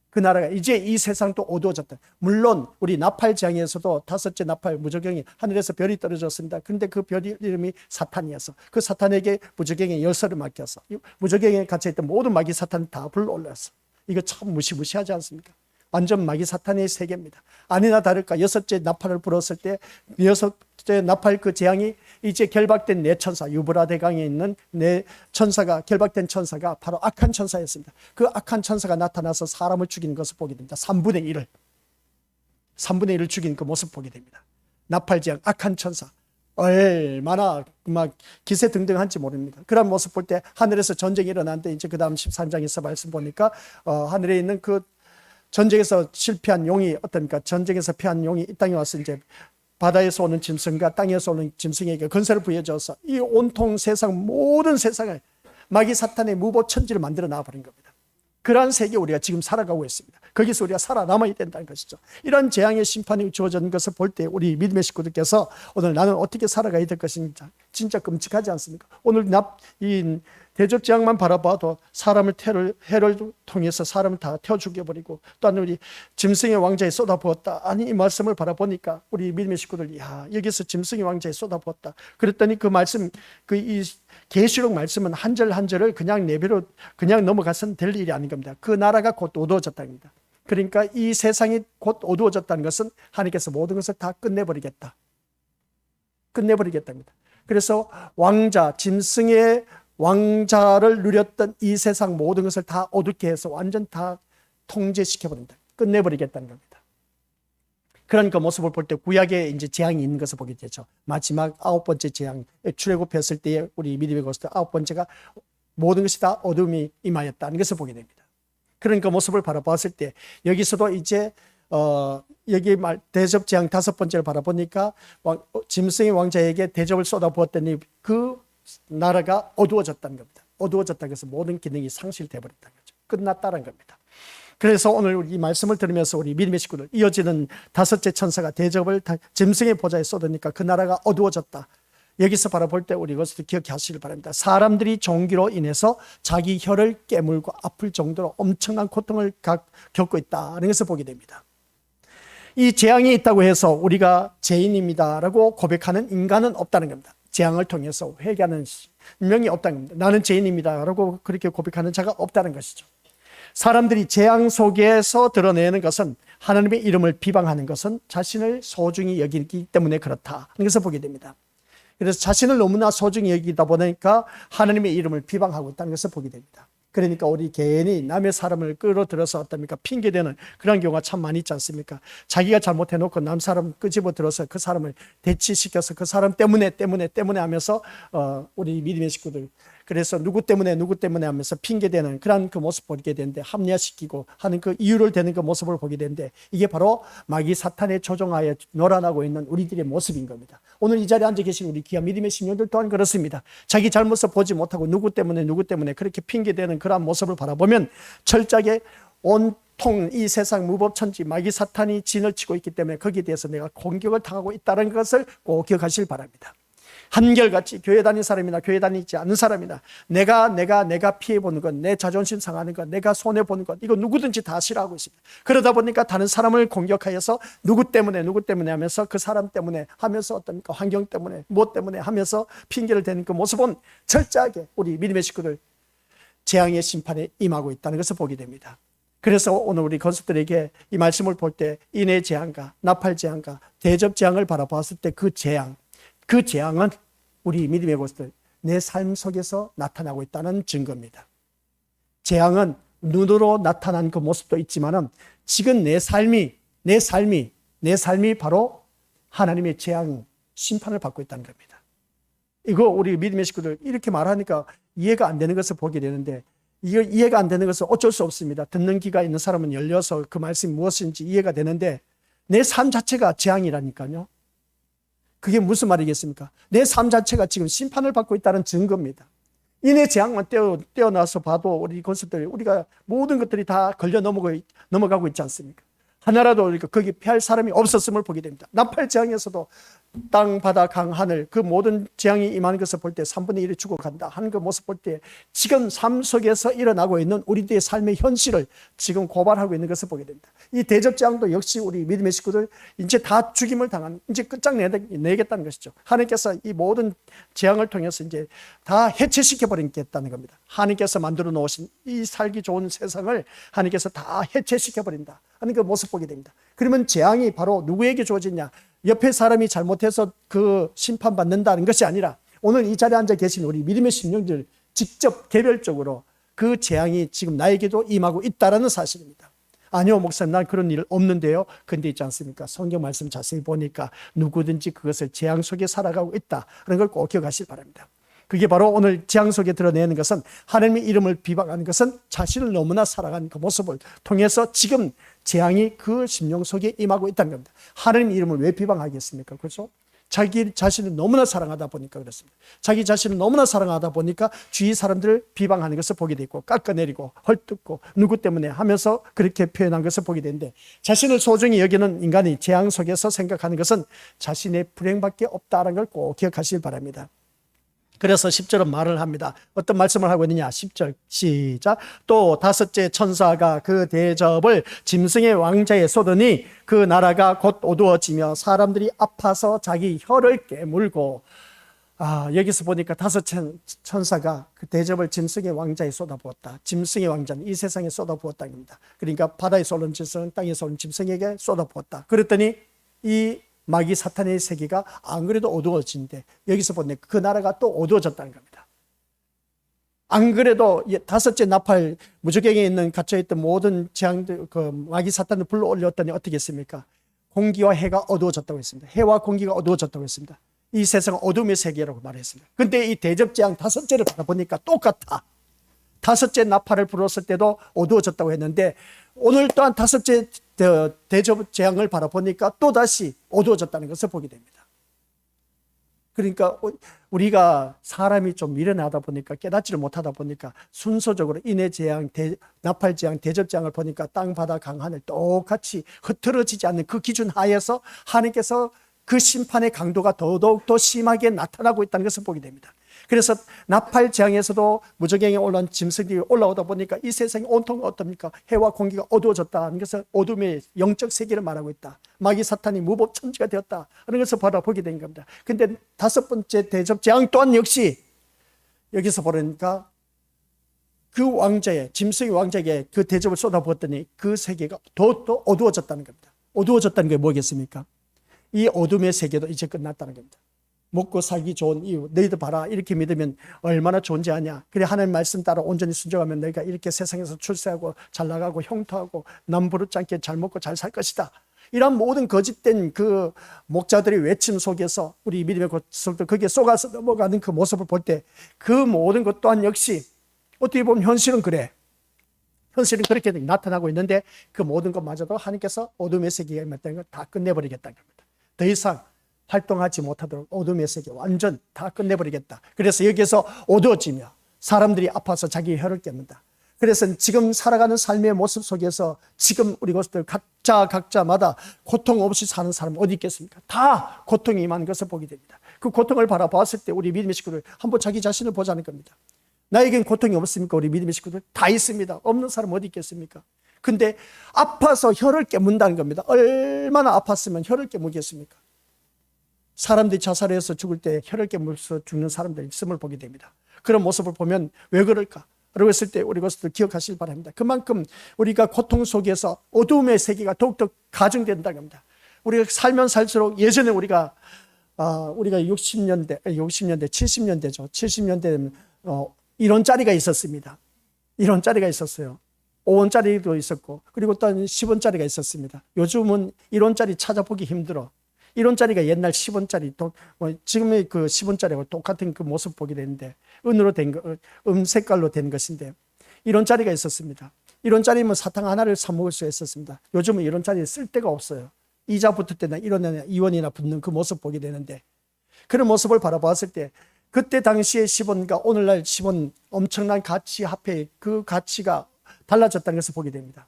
Speaker 1: 그 나라가 이제 이 세상도 어두워졌다. 물론 우리 나팔 재앙에서도 다섯째 나팔 무저경이 하늘에서 별이 떨어졌습니다. 그런데 그 별이 이름이 사탄이어서 그 사탄에게 무저경의 열쇠를 맡겨서 무저경에 갇혀있던 모든 마귀 사탄 다 불러올렸어. 이거 참 무시무시하지 않습니까? 완전 마귀 사탄의 세계입니다. 아니나 다를까 여섯째 나팔을 불었을 때 여섯째 나팔 그 재앙이 이제 결박된 네 천사, 유브라데강에 있는 네 천사가 결박된 천사가 바로 악한 천사였습니다. 그 악한 천사가 나타나서 사람을 죽이는 것을 보게 됩니다. 3분의 1을 죽이는 그 모습 보게 됩니다. 나팔 재앙, 악한 천사. 얼마나 막 기세등등한지 모릅니다. 그런 모습 볼 때 하늘에서 전쟁이 일어났는데 이제 그 다음 13장에서 말씀 보니까 하늘에 있는 그 전쟁에서 실패한 용이 어떻습니까? 전쟁에서 패한 용이 이 땅에 와서 이제 바다에서 오는 짐승과 땅에서 오는 짐승에게 건세를 부여줘서 이 온통 세상 모든 세상을 마귀 사탄의 무보천지를 만들어 놔버린 겁니다. 그러한 세계 우리가 지금 살아가고 있습니다. 거기서 우리가 살아남아야 된다는 것이죠. 이런 재앙의 심판이 주어진 것을 볼 때 우리 믿음의 식구들께서 오늘 나는 어떻게 살아가야 될 것인지 진짜 끔찍하지 않습니까? 오늘 이 대접 재앙만 바라봐도 사람을 해를 통해서 사람을 다 태워 죽여버리고 또한 우리 짐승의 왕자에 쏟아부었다. 아니 이 말씀을 바라보니까 우리 믿음의 식구들 여기서 짐승의 왕자에 쏟아부었다. 그랬더니 그 말씀 이 계시록 말씀은 한 절 한 절을 그냥 내비로 그냥 넘어가서는 될 일이 아닌 겁니다. 그 나라가 곧 어두워졌다는 겁니다. 그러니까 이 세상이 곧 어두워졌다는 것은 하나님께서 모든 것을 다 끝내버리겠다는 겁니다. 그래서 왕자, 짐승의 왕자를 누렸던 이 세상 모든 것을 다 어둡게 해서 완전 다 통제시켜버린다. 끝내버리겠다는 겁니다. 그런 그 모습을 볼 때 구약에 이제 재앙이 있는 것을 보게 되죠. 마지막 9번째 재앙, 출애굽했을 때에 우리 믿음의 고스트 9번째가 모든 것이 다 어둠이 임하였다는 것을 보게 됩니다. 그런 그 모습을 바라봤을 때 여기서도 이제 여기 대접 재앙 5번째를 바라보니까 짐승의 왕자에게 대접을 쏟아부었더니 그 나라가 어두워졌다는 겁니다. 어두워졌다고 해서 모든 기능이 상실돼 버렸다는 거죠. 끝났다는 겁니다. 그래서 오늘 이 말씀을 들으면서 우리 믿음의 식구들 이어지는 다섯째 천사가 대접을 짐승의 보좌에 쏟으니까 그 나라가 어두워졌다. 여기서 바라볼 때 우리 이것을 기억하시길 바랍니다. 사람들이 종기로 인해서 자기 혀를 깨물고 아플 정도로 엄청난 고통을 겪고 있다는 것을 보게 됩니다. 이 재앙이 있다고 해서 우리가 죄인입니다라고 고백하는 인간은 없다는 겁니다. 재앙을 통해서 회개하는 명이 없다는 겁니다. 나는 죄인입니다라고 그렇게 고백하는 자가 없다는 것이죠. 사람들이 재앙 속에서 드러내는 것은 하나님의 이름을 비방하는 것은 자신을 소중히 여기기 때문에 그렇다는 것을 보게 됩니다. 그래서 자신을 너무나 소중히 여기다 보니까 하나님의 이름을 비방하고 있다는 것을 보게 됩니다. 그러니까 우리 개인이 남의 사람을 끌어들여서 어떻습니까? 핑계대는 그런 경우가 참 많이 있지 않습니까? 자기가 잘못해놓고 남 사람 끄집어 들어서 그 사람을 대치시켜서 그 사람 때문에 하면서 우리 믿음의 식구들 그래서 누구 때문에 하면서 핑계대는 그런 그 모습 보게 되는데 합리화시키고 하는 그 이유를 대는 그 모습을 보게 되는데 이게 바로 마귀 사탄의 조종하에 놀아나고 있는 우리들의 모습인 겁니다. 오늘 이 자리에 앉아 계신 우리 귀한 믿음의 신령들 또한 그렇습니다. 자기 잘못을 보지 못하고 누구 때문에 그렇게 핑계대는 그런 모습을 바라보면 철저하게 온 이 세상 무법천지 마귀 사탄이 진을 치고 있기 때문에 거기에 대해서 내가 공격을 당하고 있다는 것을 꼭 기억하시길 바랍니다. 한결같이 교회 다니는 사람이나 교회 다니지 않는 사람이나 내가 피해보는 것, 내 자존심 상하는 것, 내가 손해보는 것, 이거 누구든지 다 싫어하고 있습니다. 그러다 보니까 다른 사람을 공격하여서 누구 때문에 하면서 그 사람 때문에 하면서 어떤 환경 때문에 무엇 때문에 하면서 핑계를 대는 그 모습은 철저하게 우리 믿음의 식구들 재앙의 심판에 임하고 있다는 것을 보게 됩니다. 그래서 오늘 우리 건수들에게 이 말씀을 볼 때 인해 재앙과 나팔 재앙과 대접 재앙을 바라보았을 때 그 재앙은 우리 믿음의 것들 내 삶 속에서 나타나고 있다는 증거입니다. 재앙은 눈으로 나타난 그 모습도 있지만은 지금 내 삶이 바로 하나님의 재앙 심판을 받고 있다는 겁니다. 이거 우리 믿음의 식구들 이렇게 말하니까 이해가 안 되는 것을 보게 되는데, 이거 이해가 안 되는 것은 어쩔 수 없습니다. 듣는 귀가 있는 사람은 열려서 그 말씀이 무엇인지 이해가 되는데, 내 삶 자체가 재앙이라니까요. 그게 무슨 말이겠습니까? 내 삶 자체가 지금 심판을 받고 있다는 증거입니다. 인해 재앙만 떼어놔서 봐도 우리 건수들, 우리가 모든 것들이 다 걸려 넘어가고 있지 않습니까? 하나라도 거기 피할 사람이 없었음을 보게 됩니다. 나팔 재앙에서도 땅, 바다, 강, 하늘 그 모든 재앙이 임하는 것을 볼 때 3분의 1이 죽어간다 하는 그 모습 볼 때 지금 삶 속에서 일어나고 있는 우리들의 삶의 현실을 지금 고발하고 있는 것을 보게 됩니다. 이 대접 재앙도 역시 우리 믿음의 식구들 이제 다 죽임을 당한, 이제 끝장내겠다는 것이죠. 하나님께서 이 모든 재앙을 통해서 이제 다 해체시켜 버리겠다는 겁니다. 하나님께서 만들어 놓으신 이 살기 좋은 세상을 하나님께서 다 해체시켜 버린다 하는 그 모습 보게 됩니다. 그러면 재앙이 바로 누구에게 주어지냐? 옆에 사람이 잘못해서 그 심판받는다는 것이 아니라 오늘 이 자리에 앉아 계신 우리 믿음의 심령들 직접 개별적으로 그 재앙이 지금 나에게도 임하고 있다는 사실입니다. 아니요, 목사님, 난 그런 일 없는데요. 근데 있지 않습니까? 성경 말씀 자세히 보니까 누구든지 그것을 재앙 속에 살아가고 있다는 걸 꼭 기억하시기 바랍니다. 그게 바로 오늘 재앙 속에 드러내는 것은 하나님의 이름을 비방하는 것은 자신을 너무나 사랑하는 그 모습을 통해서 지금 재앙이 그 심령 속에 임하고 있다는 겁니다. 하나님 이름을 왜 비방하겠습니까? 그렇죠? 자기 자신을 너무나 사랑하다 보니까 그렇습니다. 자기 자신을 너무나 사랑하다 보니까 주위 사람들을 비방하는 것을 보게 되고 깎아내리고 헐뜯고 누구 때문에 하면서 그렇게 표현한 것을 보게 되는데, 자신을 소중히 여기는 인간이 재앙 속에서 생각하는 것은 자신의 불행밖에 없다는 걸 꼭 기억하시길 바랍니다. 그래서 10절은 말을 합니다. 어떤 말씀을 하고 있느냐? 10절 시작. 또 다섯째 천사가 그 대접을 짐승의 왕자에 쏟으니 그 나라가 곧 어두워지며 사람들이 아파서 자기 혀를 깨물고. 여기서 보니까 다섯 천사가 그 대접을 짐승의 왕자에 쏟아부었다. 짐승의 왕자는 이 세상에 쏟아부었다는 겁니다. 그러니까 바다에서 오는 짐승, 땅에서 오는 짐승에게 쏟아부었다. 그랬더니 이 마귀 사탄의 세계가 안 그래도 어두워진데, 여기서 보니 그 나라가 또 어두워졌다는 겁니다. 안 그래도 다섯째 나팔 무저갱에 있는 갇혀있던 모든 재앙들, 그 마귀 사탄을 불러 올렸더니 어떻게 했습니까? 공기와 해가 어두워졌다고 했습니다. 해와 공기가 어두워졌다고 했습니다. 이 세상은 어둠의 세계라고 말했습니다. 근데 이 대접 재앙 다섯째를 받아보니까 똑같아. 다섯째 나팔을 불었을 때도 어두워졌다고 했는데 오늘 또한 다섯째 대접 재앙을 바라보니까 또다시 어두워졌다는 것을 보게 됩니다. 그러니까 우리가 사람이 좀 미련하다 보니까 깨닫지를 못하다 보니까 순서적으로 인해 재앙, 나팔 재앙, 대접 재앙을 보니까 땅, 바다, 강, 하늘 똑같이 흐트러지지 않는 그 기준 하에서 하나님께서 그 심판의 강도가 더더욱 더 심하게 나타나고 있다는 것을 보게 됩니다. 그래서 나팔 재앙에서도 무저갱에 올라온 짐승들이 올라오다 보니까 이 세상이 온통 어떻습니까? 해와 공기가 어두워졌다는 것을 어둠의 영적 세계를 말하고 있다. 마귀 사탄이 무법천지가 되었다 하는 것을 바라보게 된 겁니다. 근데 다섯 번째 대접 재앙 또한 역시 여기서 보니까 그 왕자의, 짐승의 왕자에게 그 대접을 쏟아부었더니 그 세계가 더 어두워졌다는 겁니다. 어두워졌다는 게 뭐겠습니까? 이 어둠의 세계도 이제 끝났다는 겁니다. 먹고 살기 좋은 이유, 너희들 봐라, 이렇게 믿으면 얼마나 존재하냐. 그래, 하나님 말씀 따라 온전히 순종하면 너희가 이렇게 세상에서 출세하고 잘 나가고 형통하고 남부럽지 않게 잘 먹고 잘 살 것이다. 이런 모든 거짓된 그 목자들의 외침 속에서 우리 믿음의 것들도 거기에 속아서 넘어가는 그 모습을 볼 때 그 모든 것 또한 역시 어떻게 보면 현실은 그래. 현실은 그렇게 나타나고 있는데 그 모든 것마저도 하나님께서 어둠의 세계에 임했다는 걸 다 끝내버리겠다는 겁니다. 더 이상 활동하지 못하도록 어둠의 세계 완전 다 끝내버리겠다. 그래서 여기서 어두워지며 사람들이 아파서 자기 혀를 깨문다. 그래서 지금 살아가는 삶의 모습 속에서 지금 우리 것들 각자마다 고통 없이 사는 사람 어디 있겠습니까? 다 고통이 임한 것을 보게 됩니다. 그 고통을 바라봤을 때 우리 믿음의 식구들 한번 자기 자신을 보자는 겁니다. 나에겐 고통이 없습니까? 우리 믿음의 식구들 다 있습니다. 없는 사람 어디 있겠습니까? 근데 아파서 혀를 깨문다는 겁니다. 얼마나 아팠으면 혀를 깨물겠습니까? 사람들이 자살해서 죽을 때 혀를 깨물어서 죽는 사람들이 있음을 보게 됩니다. 그런 모습을 보면 왜 그럴까? 라고 했을 때 우리 것을 기억하시길 바랍니다. 그만큼 우리가 고통 속에서 어두움의 세계가 더욱더 가중된다는 겁니다. 우리가 살면 살수록 예전에 우리가 70년대죠. 70년대 1원짜리가 있었습니다. 1원짜리가 있었어요. 5원짜리도 있었고 그리고 또 10원짜리가 있었습니다. 요즘은 1원짜리 찾아보기 힘들어. 1원짜리가 옛날 10원짜리, 지금의 그 10원짜리하고 똑같은 그 모습 보게 되는데, 은으로 된 거, 색깔로 된 것인데, 1원짜리가 있었습니다. 1원짜리면 사탕 하나를 사먹을 수 있었습니다. 요즘은 1원짜리 쓸 데가 없어요. 이자 붙을 때나 1원이나 2원이나 붙는 그 모습 보게 되는데, 그런 모습을 바라봤을 때, 그때 당시의 10원과 오늘날 10원 엄청난 가치 합해 그 가치가 달라졌다는 것을 보게 됩니다.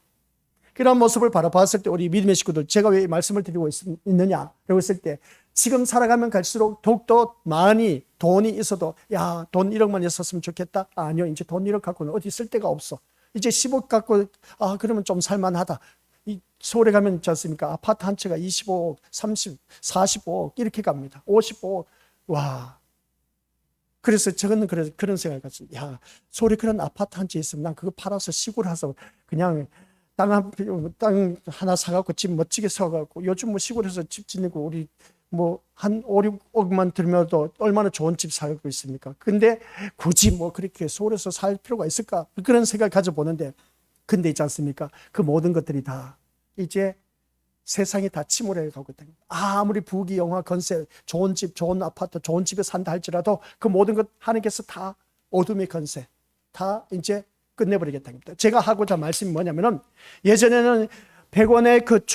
Speaker 1: 그런 모습을 바라봤을 때 우리 믿음의 식구들, 제가 왜 말씀을 드리고 있느냐라고 했을 때 지금 살아가면 갈수록 더욱더 많이 돈이 있어도 야, 돈 1억만 있었으면 좋겠다. 아니요, 이제 돈 1억 갖고는 어디 쓸 데가 없어. 이제 10억 갖고 그러면 좀 살만하다. 이 서울에 가면 있지 않습니까? 아파트 한 채가 25억, 30, 45억 이렇게 갑니다. 55억. 와. 그래서 저는 그런 생각을 가지고 야, 서울에 그런 아파트 한 채 있으면 난 그거 팔아서 시골 가서 그냥 땅 하나 사갖고 집 멋지게 사갖고 요즘 뭐 시골에서 집 짓고 우리 뭐 한 5, 6억만 들면도 얼마나 좋은 집 살고 있습니까? 근데 굳이 뭐 그렇게 서울에서 살 필요가 있을까? 그런 생각을 가져보는데 근데 있지 않습니까? 그 모든 것들이 다 이제 세상이 다 침울해 가고 있다. 아무리 부귀 영화 건세 좋은 집 좋은 아파트 좋은 집에 산다 할지라도 그 모든 것 하나님께서 다 어둠의 건세 다 이제 끝내버리겠다는 겁니다. 제가 하고자 말씀이 뭐냐면은 예전에는 100원의 그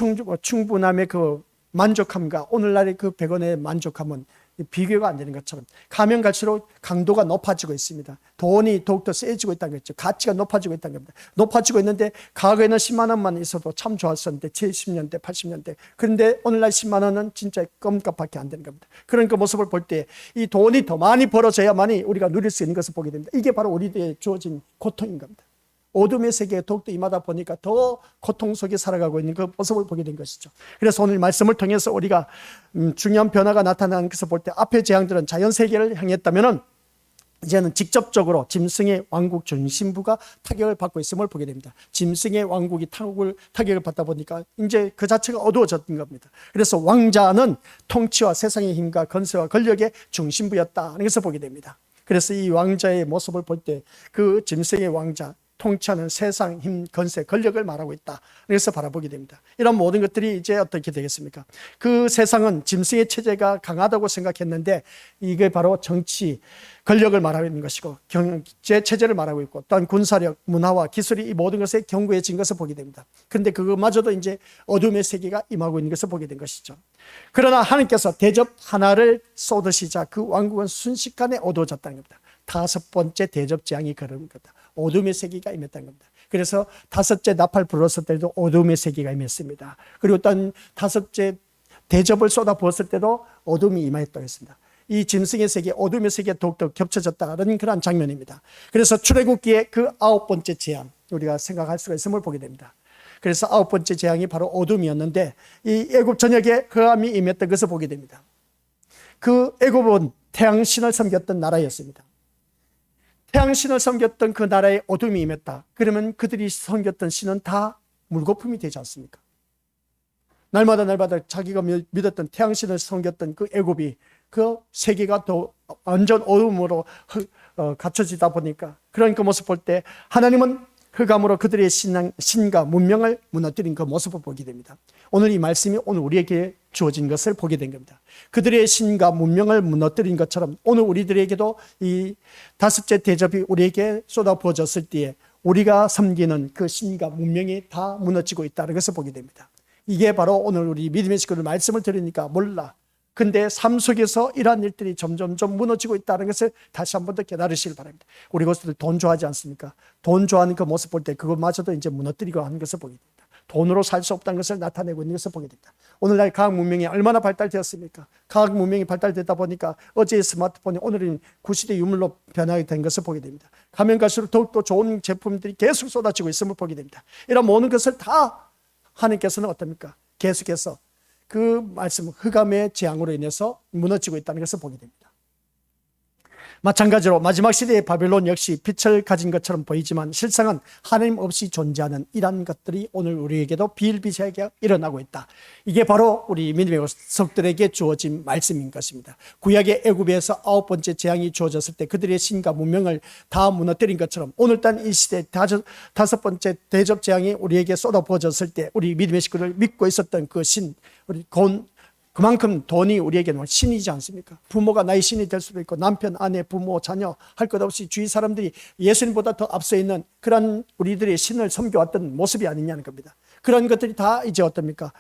Speaker 1: 충분함의 그 만족함과 오늘날의 그 100원의 만족함은 비교가 안 되는 것처럼 가면 갈수록 강도가 높아지고 있습니다. 돈이 더욱더 세지고 있다는 거죠. 가치가 높아지고 있다는 겁니다. 높아지고 있는데 과거에는 10만 원만 있어도 참 좋았었는데 70년대 80년대 그런데 오늘날 10만 원은 진짜 껌값밖에 안 되는 겁니다. 그런 그 모습을 볼 때 이 돈이 더 많이 벌어져야만이 우리가 누릴 수 있는 것을 보게 됩니다. 이게 바로 우리에게 주어진 고통인 겁니다. 어둠의 세계에 더욱더 임하다 보니까 더 고통 속에 살아가고 있는 그 모습을 보게 된 것이죠. 그래서 오늘 말씀을 통해서 우리가 중요한 변화가 나타나는 것을 볼 때 앞의 재앙들은 자연 세계를 향했다면 이제는 직접적으로 짐승의 왕국 중심부가 타격을 받고 있음을 보게 됩니다. 짐승의 왕국이 타격을 받다 보니까 이제 그 자체가 어두워졌던 겁니다. 그래서 왕자는 통치와 세상의 힘과 건세와 권력의 중심부였다는 것을 보게 됩니다. 그래서 이 왕자의 모습을 볼 때 그 짐승의 왕자 통치하는 세상, 힘, 건세, 권력을 말하고 있다. 그래서 바라보게 됩니다. 이런 모든 것들이 이제 어떻게 되겠습니까? 그 세상은 짐승의 체제가 강하다고 생각했는데 이게 바로 정치, 권력을 말하고 있는 것이고 경제 체제를 말하고 있고 또한 군사력, 문화와 기술이 이 모든 것에 견고해진 것을 보게 됩니다. 그런데 그것마저도 이제 어둠의 세계가 임하고 있는 것을 보게 된 것이죠. 그러나 하나님께서 대접 하나를 쏟으시자 그 왕국은 순식간에 어두워졌다는 겁니다. 5번째 대접 재앙이 그런 거다. 어둠의 세계가 임했다는 겁니다. 그래서 5째 나팔 불었을 때도 어둠의 세계가 임했습니다. 그리고 또 5째 대접을 쏟아 부었을 때도 어둠이 임하였다고 했습니다. 이 짐승의 세계, 어둠의 세계가 더욱더 겹쳐졌다는 그런 장면입니다. 그래서 출애굽기의 그 9번째 재앙 우리가 생각할 수가 있음을 보게 됩니다. 그래서 9번째 재앙이 바로 어둠이었는데 이 애굽 전역에 흑암이 임했던 것을 보게 됩니다. 그 애굽은 태양신을 섬겼던 나라였습니다. 태양신을 섬겼던 그 나라에 어둠이 임했다. 그러면 그들이 섬겼던 신은 다 물거품이 되지 않습니까? 날마다 자기가 믿었던 태양신을 섬겼던 그 애굽이 그 세계가 더 완전 어둠으로 갇혀지다 보니까 그런 그 모습 볼 때 하나님은 흑암으로 그들의 신과 문명을 무너뜨린 그 모습을 보게 됩니다. 오늘 이 말씀이 오늘 우리에게 주어진 것을 보게 된 겁니다. 그들의 신과 문명을 무너뜨린 것처럼 오늘 우리들에게도 이 5째 대접이 우리에게 쏟아부어졌을 때에 우리가 섬기는 그 신과 문명이 다 무너지고 있다는 것을 보게 됩니다. 이게 바로 오늘 우리 믿음의 식구들 말씀을 들으니까 몰라. 근데 삶 속에서 이러한 일들이 점점점 무너지고 있다는 것을 다시 한 번 더 깨달으시길 바랍니다. 우리 것들 돈 좋아하지 않습니까? 돈 좋아하는 그 모습 볼 때 그것마저도 이제 무너뜨리고 하는 것을 보게 됩니다. 돈으로 살 수 없다는 것을 나타내고 있는 것을 보게 됩니다. 오늘날 과학 문명이 얼마나 발달되었습니까? 과학 문명이 발달되다 보니까 어제의 스마트폰이 오늘은 구시대 유물로 변하게 된 것을 보게 됩니다. 가면 갈수록 더욱더 좋은 제품들이 계속 쏟아지고 있음을 보게 됩니다. 이런 모든 것을 다 하나님께서는 어떻습니까? 계속해서 그 말씀, 흑암의 재앙으로 인해서 무너지고 있다는 것을 보게 됩니다. 마찬가지로 마지막 시대의 바벨론 역시 빛을 가진 것처럼 보이지만 실상은 하나님 없이 존재하는 이러한 것들이 오늘 우리에게도 비일비재하게 일어나고 있다. 이게 바로 우리 믿음의 속들에게 주어진 말씀인 것입니다. 구약의 애굽에서 9번째 재앙이 주어졌을 때 그들의 신과 문명을 다 무너뜨린 것처럼 오늘날 이 시대 5번째 대접 재앙이 우리에게 쏟아부어졌을 때 우리 믿음의 식구를 믿고 있었던 그 신, 우리 그만큼 돈이 우리에게는 신이지 않습니까? 부모가 나의 신이 될 수도 있고 남편, 아내, 부모, 자녀 할 것 없이 주위 사람들이 예수님보다 더 앞서 있는 그런 우리들의 신을 섬겨왔던 모습이 아니냐는 겁니다. 그런 것들이 다 이제 어떻습니까?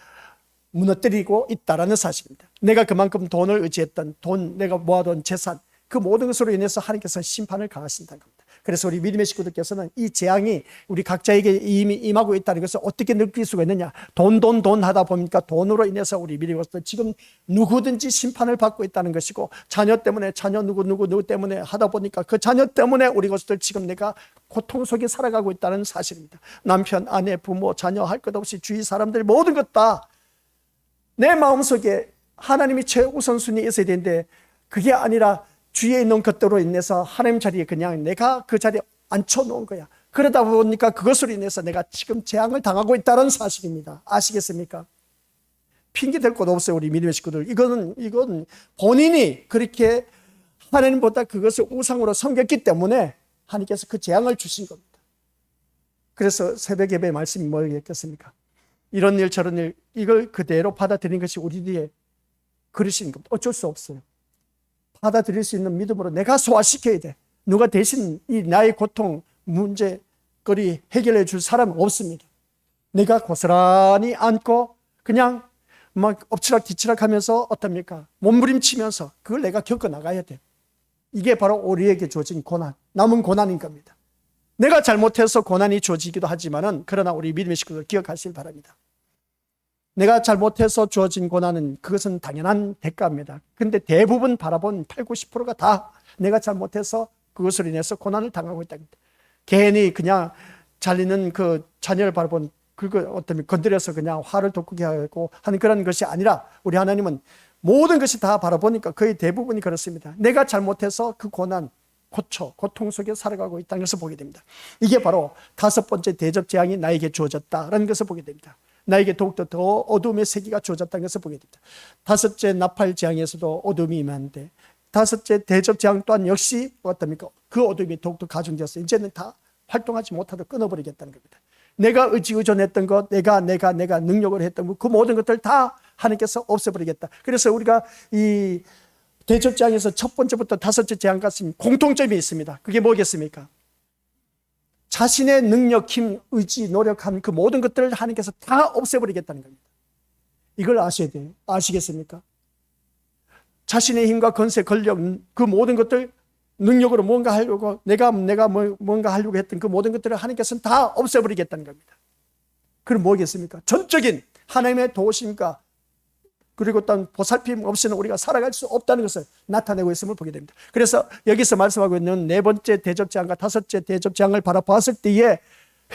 Speaker 1: 무너뜨리고 있다라는 사실입니다. 내가 그만큼 돈을 의지했던 돈, 내가 모아둔 재산 그 모든 것으로 인해서 하나님께서 심판을 가하신다는 겁니다. 그래서 우리 믿음의 식구들께서는 이 재앙이 우리 각자에게 이미 임하고 있다는 것을 어떻게 느낄 수가 있느냐? 돈 하다 보니까 돈으로 인해서 우리 믿음의 식구들 지금 누구든지 심판을 받고 있다는 것이고 자녀 때문에 자녀 누구 때문에 하다 보니까 그 자녀 때문에 우리 것들 지금 내가 고통 속에 살아가고 있다는 사실입니다. 남편, 아내, 부모, 자녀 할 것 없이 주위 사람들 모든 것 다 내 마음속에 하나님이 최우선순위에 있어야 되는데 그게 아니라 주위에 있는 것들로 인해서 하나님 자리에 그냥 내가 그 자리에 앉혀놓은 거야. 그러다 보니까 그것으로 인해서 내가 지금 재앙을 당하고 있다는 사실입니다. 아시겠습니까? 핑계 댈 곳 없어요. 우리 믿음의 식구들. 이건 본인이 그렇게 하나님보다 그것을 우상으로 섬겼기 때문에 하나님께서 그 재앙을 주신 겁니다. 그래서 새벽 예배의 말씀이 뭐겠습니까? 이런 일 저런 일 이걸 그대로 받아들이는 것이 우리들의 그릇인 겁니다. 어쩔 수 없어요. 받아들일 수 있는 믿음으로 내가 소화시켜야 돼. 누가 대신 이 나의 고통, 문제거리 해결해 줄 사람은 없습니다. 내가 고스란히 안고 그냥 막 엎치락뒤치락 하면서 어떻습니까? 몸부림치면서 그걸 내가 겪어나가야 돼. 이게 바로 우리에게 주어진 고난, 남은 고난인 겁니다. 내가 잘못해서 고난이 주어지기도 하지만은 그러나 우리 믿음의 식구들 기억하시길 바랍니다. 내가 잘못해서 주어진 고난은 그것은 당연한 대가입니다. 근데 대부분 바라본 80~90%가 다 내가 잘못해서 그것으로 인해서 고난을 당하고 있다는 겁니다. 괜히 그냥 잘리는 그 자녀를 바라본 그거 어떤 건드려서 그냥 화를 돋구게 하고 하는 그런 것이 아니라 우리 하나님은 모든 것이 다 바라보니까 거의 대부분이 그렇습니다. 내가 잘못해서 그 고난, 고통 속에 살아가고 있다는 것을 보게 됩니다. 이게 바로 5번째 대접 재앙이 나에게 주어졌다라는 것을 보게 됩니다. 나에게 더욱더 더 어둠의 세기가 주어졌다는 것을 보게 됩니다. 5째 나팔 재앙에서도 어둠이 임하는데 5째 대접 재앙 또한 역시 어떻습니까? 그 어둠이 더욱더 가중되었어요. 이제는 다 활동하지 못하도록 끊어버리겠다는 겁니다. 내가 의존했던 것, 내가 능력을 했던 것, 그 모든 것들 다 하나님께서 없애버리겠다. 그래서 우리가 이 대접 재앙에서 첫 번째부터 5째 재앙까지 공통점이 있습니다. 그게 뭐겠습니까? 자신의 능력, 힘, 의지, 노력한 그 모든 것들을 하나님께서 다 없애버리겠다는 겁니다. 이걸 아셔야 돼요. 아시겠습니까? 자신의 힘과 권세, 권력, 그 모든 것들 능력으로 뭔가 하려고 내가 뭔가 하려고 했던 그 모든 것들을 하나님께서는 다 없애버리겠다는 겁니다. 그럼 뭐겠습니까? 전적인 하나님의 도우심과 그리고 또 보살핌 없이는 우리가 살아갈 수 없다는 것을 나타내고 있음을 보게 됩니다. 그래서 여기서 말씀하고 있는 4번째 대접재앙과 5째 대접재앙을 바라보았을 때에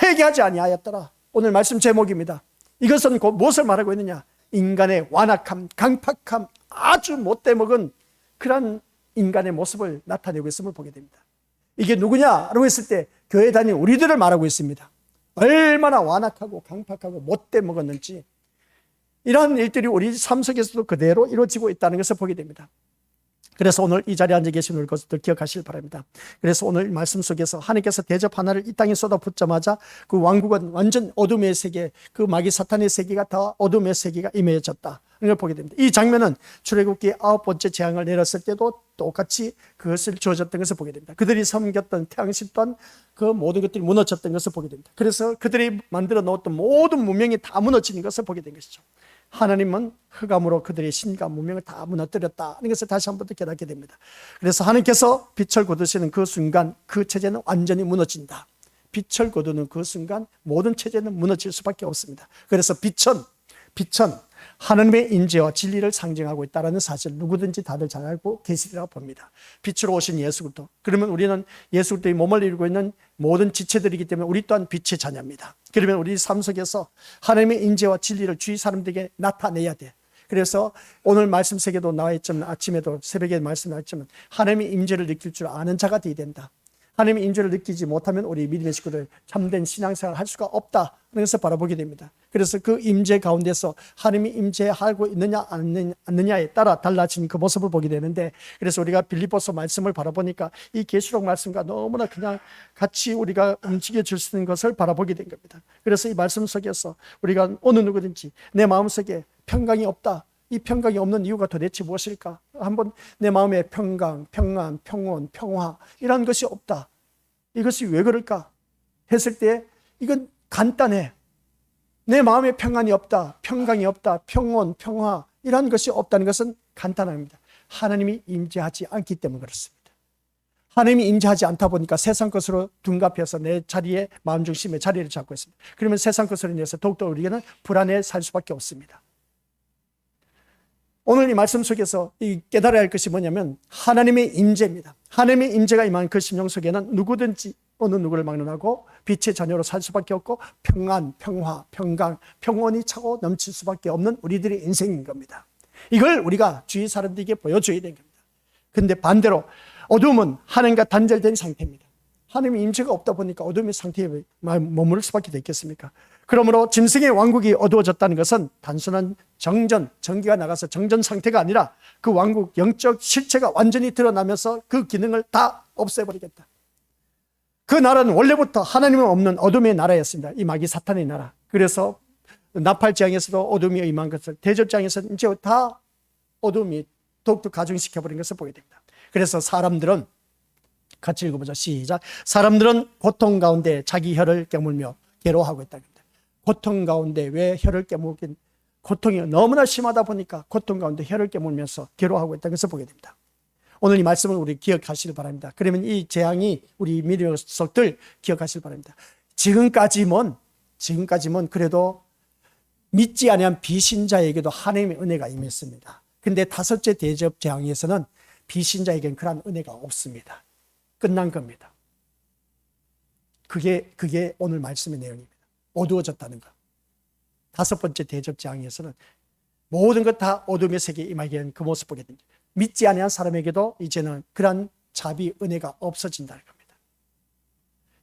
Speaker 1: 회개하지 아니하였더라. 오늘 말씀 제목입니다. 이것은 곧 무엇을 말하고 있느냐? 인간의 완악함, 강팍함, 아주 못돼먹은 그런 인간의 모습을 나타내고 있음을 보게 됩니다. 이게 누구냐라고 했을 때 교회 다니는 우리들을 말하고 있습니다. 얼마나 완악하고 강팍하고 못돼먹었는지 이러한 일들이 우리 삶 속에서도 그대로 이루어지고 있다는 것을 보게 됩니다. 그래서 오늘 이 자리에 앉아 계신 우리 것들 기억하시길 바랍니다. 그래서 오늘 말씀 속에서 하나님께서 대접 하나를 이 땅에 쏟아붓자마자 그 왕국은 완전 어둠의 세계, 그 마귀 사탄의 세계가 다 어둠의 세계가 임해졌다. 이걸 보게 됩니다. 이 장면은 출애굽기 9번째 재앙을 내렸을 때도 똑같이 그것을 주어졌던 것을 보게 됩니다. 그들이 섬겼던 태양신 또한 그 모든 것들이 무너졌던 것을 보게 됩니다. 그래서 그들이 만들어 놓았던 모든 문명이 다 무너지는 것을 보게 된 것이죠. 하나님은 흑암으로 그들의 신과 문명을 다 무너뜨렸다는 것을 다시 한 번 더 깨닫게 됩니다. 그래서 하나님께서 빛을 거두시는 그 순간 그 체제는 완전히 무너진다. 빛을 거두는 그 순간 모든 체제는 무너질 수밖에 없습니다. 그래서 빛은 하나님의 임재와 진리를 상징하고 있다는 사실 누구든지 다들 잘 알고 계시리라 봅니다. 빛으로 오신 예수 그리스도. 그러면 우리는 예수 그리스도의 몸을 이루고 있는 모든 지체들이기 때문에 우리 또한 빛의 자녀입니다. 그러면 우리 삶 속에서 하나님의 임재와 진리를 주위 사람들에게 나타내야 돼. 그래서 오늘 말씀 세계도 나와 있지만 아침에도 새벽에 말씀 나왔지만 하나님의 임재를 느낄 줄 아는 자가 되어야 된다. 하나님의 임재를 느끼지 못하면 우리 믿음의 식구들 참된 신앙생활을 할 수가 없다는 것을 바라보게 됩니다. 그래서 그 임재 가운데서 하나님이 임재하고 있느냐 않느냐에 따라 달라진 그 모습을 보게 되는데, 그래서 우리가 빌립보서 말씀을 바라보니까 이 계시록 말씀과 너무나 그냥 같이 우리가 움직여질 수 있는 것을 바라보게 된 겁니다. 그래서 이 말씀 속에서 우리가 어느 누구든지 내 마음속에 평강이 없다, 이 평강이 없는 이유가 도대체 무엇일까? 한번 내 마음에 평강, 평안, 평온, 평화 이런 것이 없다. 이것이 왜 그럴까? 했을 때 이건 간단해. 내 마음에 평안이 없다, 평강이 없다, 평온, 평화 이런 것이 없다는 것은 간단합니다. 하나님이 임재하지 않기 때문에 그렇습니다. 하나님이 임재하지 않다 보니까 세상 것으로 둔갑해서 내 자리에 마음 중심의 자리를 잡고 있습니다. 그러면 세상 것으로 인해서 더욱더 우리는 불안해 살 수밖에 없습니다. 오늘 이 말씀 속에서 깨달아야 할 것이 뭐냐면 하나님의 임재입니다. 하나님의 임재가 임한 그 심령 속에는 누구든지 어느 누구를 막론하고 빛의 자녀로 살 수밖에 없고 평안, 평화, 평강, 평온이 차고 넘칠 수밖에 없는 우리들의 인생인 겁니다. 이걸 우리가 주위 사람들에게 보여줘야 되는 겁니다. 그런데 반대로 어둠은 하나님과 단절된 상태입니다. 하나님의 임재가 없다 보니까 어둠의 상태에 머무를 수밖에 없겠습니까? 그러므로 짐승의 왕국이 어두워졌다는 것은 단순한 전기가 나가서 정전 상태가 아니라 그 왕국 영적 실체가 완전히 드러나면서 그 기능을 다 없애버리겠다. 그 나라는 원래부터 하나님은 없는 어둠의 나라였습니다. 이 마귀 사탄의 나라. 그래서 나팔지향에서도 어둠이 임한 것을, 대접지향에서는 이제 다 어둠이 더욱더 가중시켜버린 것을 보게 됩니다. 그래서 사람들은, 같이 읽어보자. 시작. 사람들은 고통 가운데 자기 혀를 깨물며 괴로워하고 있다는 겁니다. 고통 가운데 왜 혀를 깨물긴, 고통이 너무나 심하다 보니까 고통 가운데 혀를 깨물면서 괴로워하고 있다는 것을 보게 됩니다. 오늘 이 말씀을 우리 기억하시길 바랍니다. 그러면 이 재앙이 우리 믿음의 속들 기억하시길 바랍니다. 지금까지는 그래도 믿지 아니한 비신자에게도 하나님의 은혜가 임했습니다. 근데 다섯째 대접 재앙에서는 비신자에게는 그러한 은혜가 없습니다. 끝난 겁니다. 그게 오늘 말씀의 내용입니다. 어두워졌다는 것. 다섯 번째 대접 재앙에서는 모든 것 다 어둠의 세계에 임하게 된 그 모습 보게 됩니다. 믿지 아니한 사람에게도 이제는 그러한 자비, 은혜가 없어진다는 겁니다.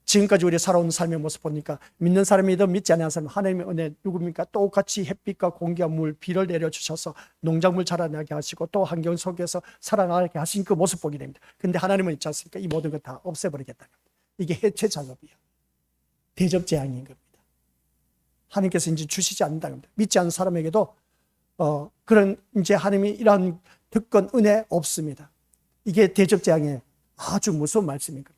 Speaker 1: 지금까지 우리 살아온 삶의 모습 보니까 믿는 사람이든 믿지 아니한 사람, 하나님의 은혜 누굽니까? 똑같이 햇빛과 공기와 물, 비를 내려주셔서 농작물 자라나게 하시고 또 환경 속에서 살아나게 하신 그 모습 보게 됩니다. 근데 하나님은 있지 않습니까? 이 모든 것 다 없애버리겠다는 겁니다. 이게 해체 작업이에요. 대접 재앙인 겁니다. 하나님께서 이제 주시지 않는다는 겁니다. 믿지 않는 사람에게도 그런 이제 하나님이 이러한 특권, 은혜 없습니다. 이게 대접 재앙의 아주 무서운 말씀인 겁니다.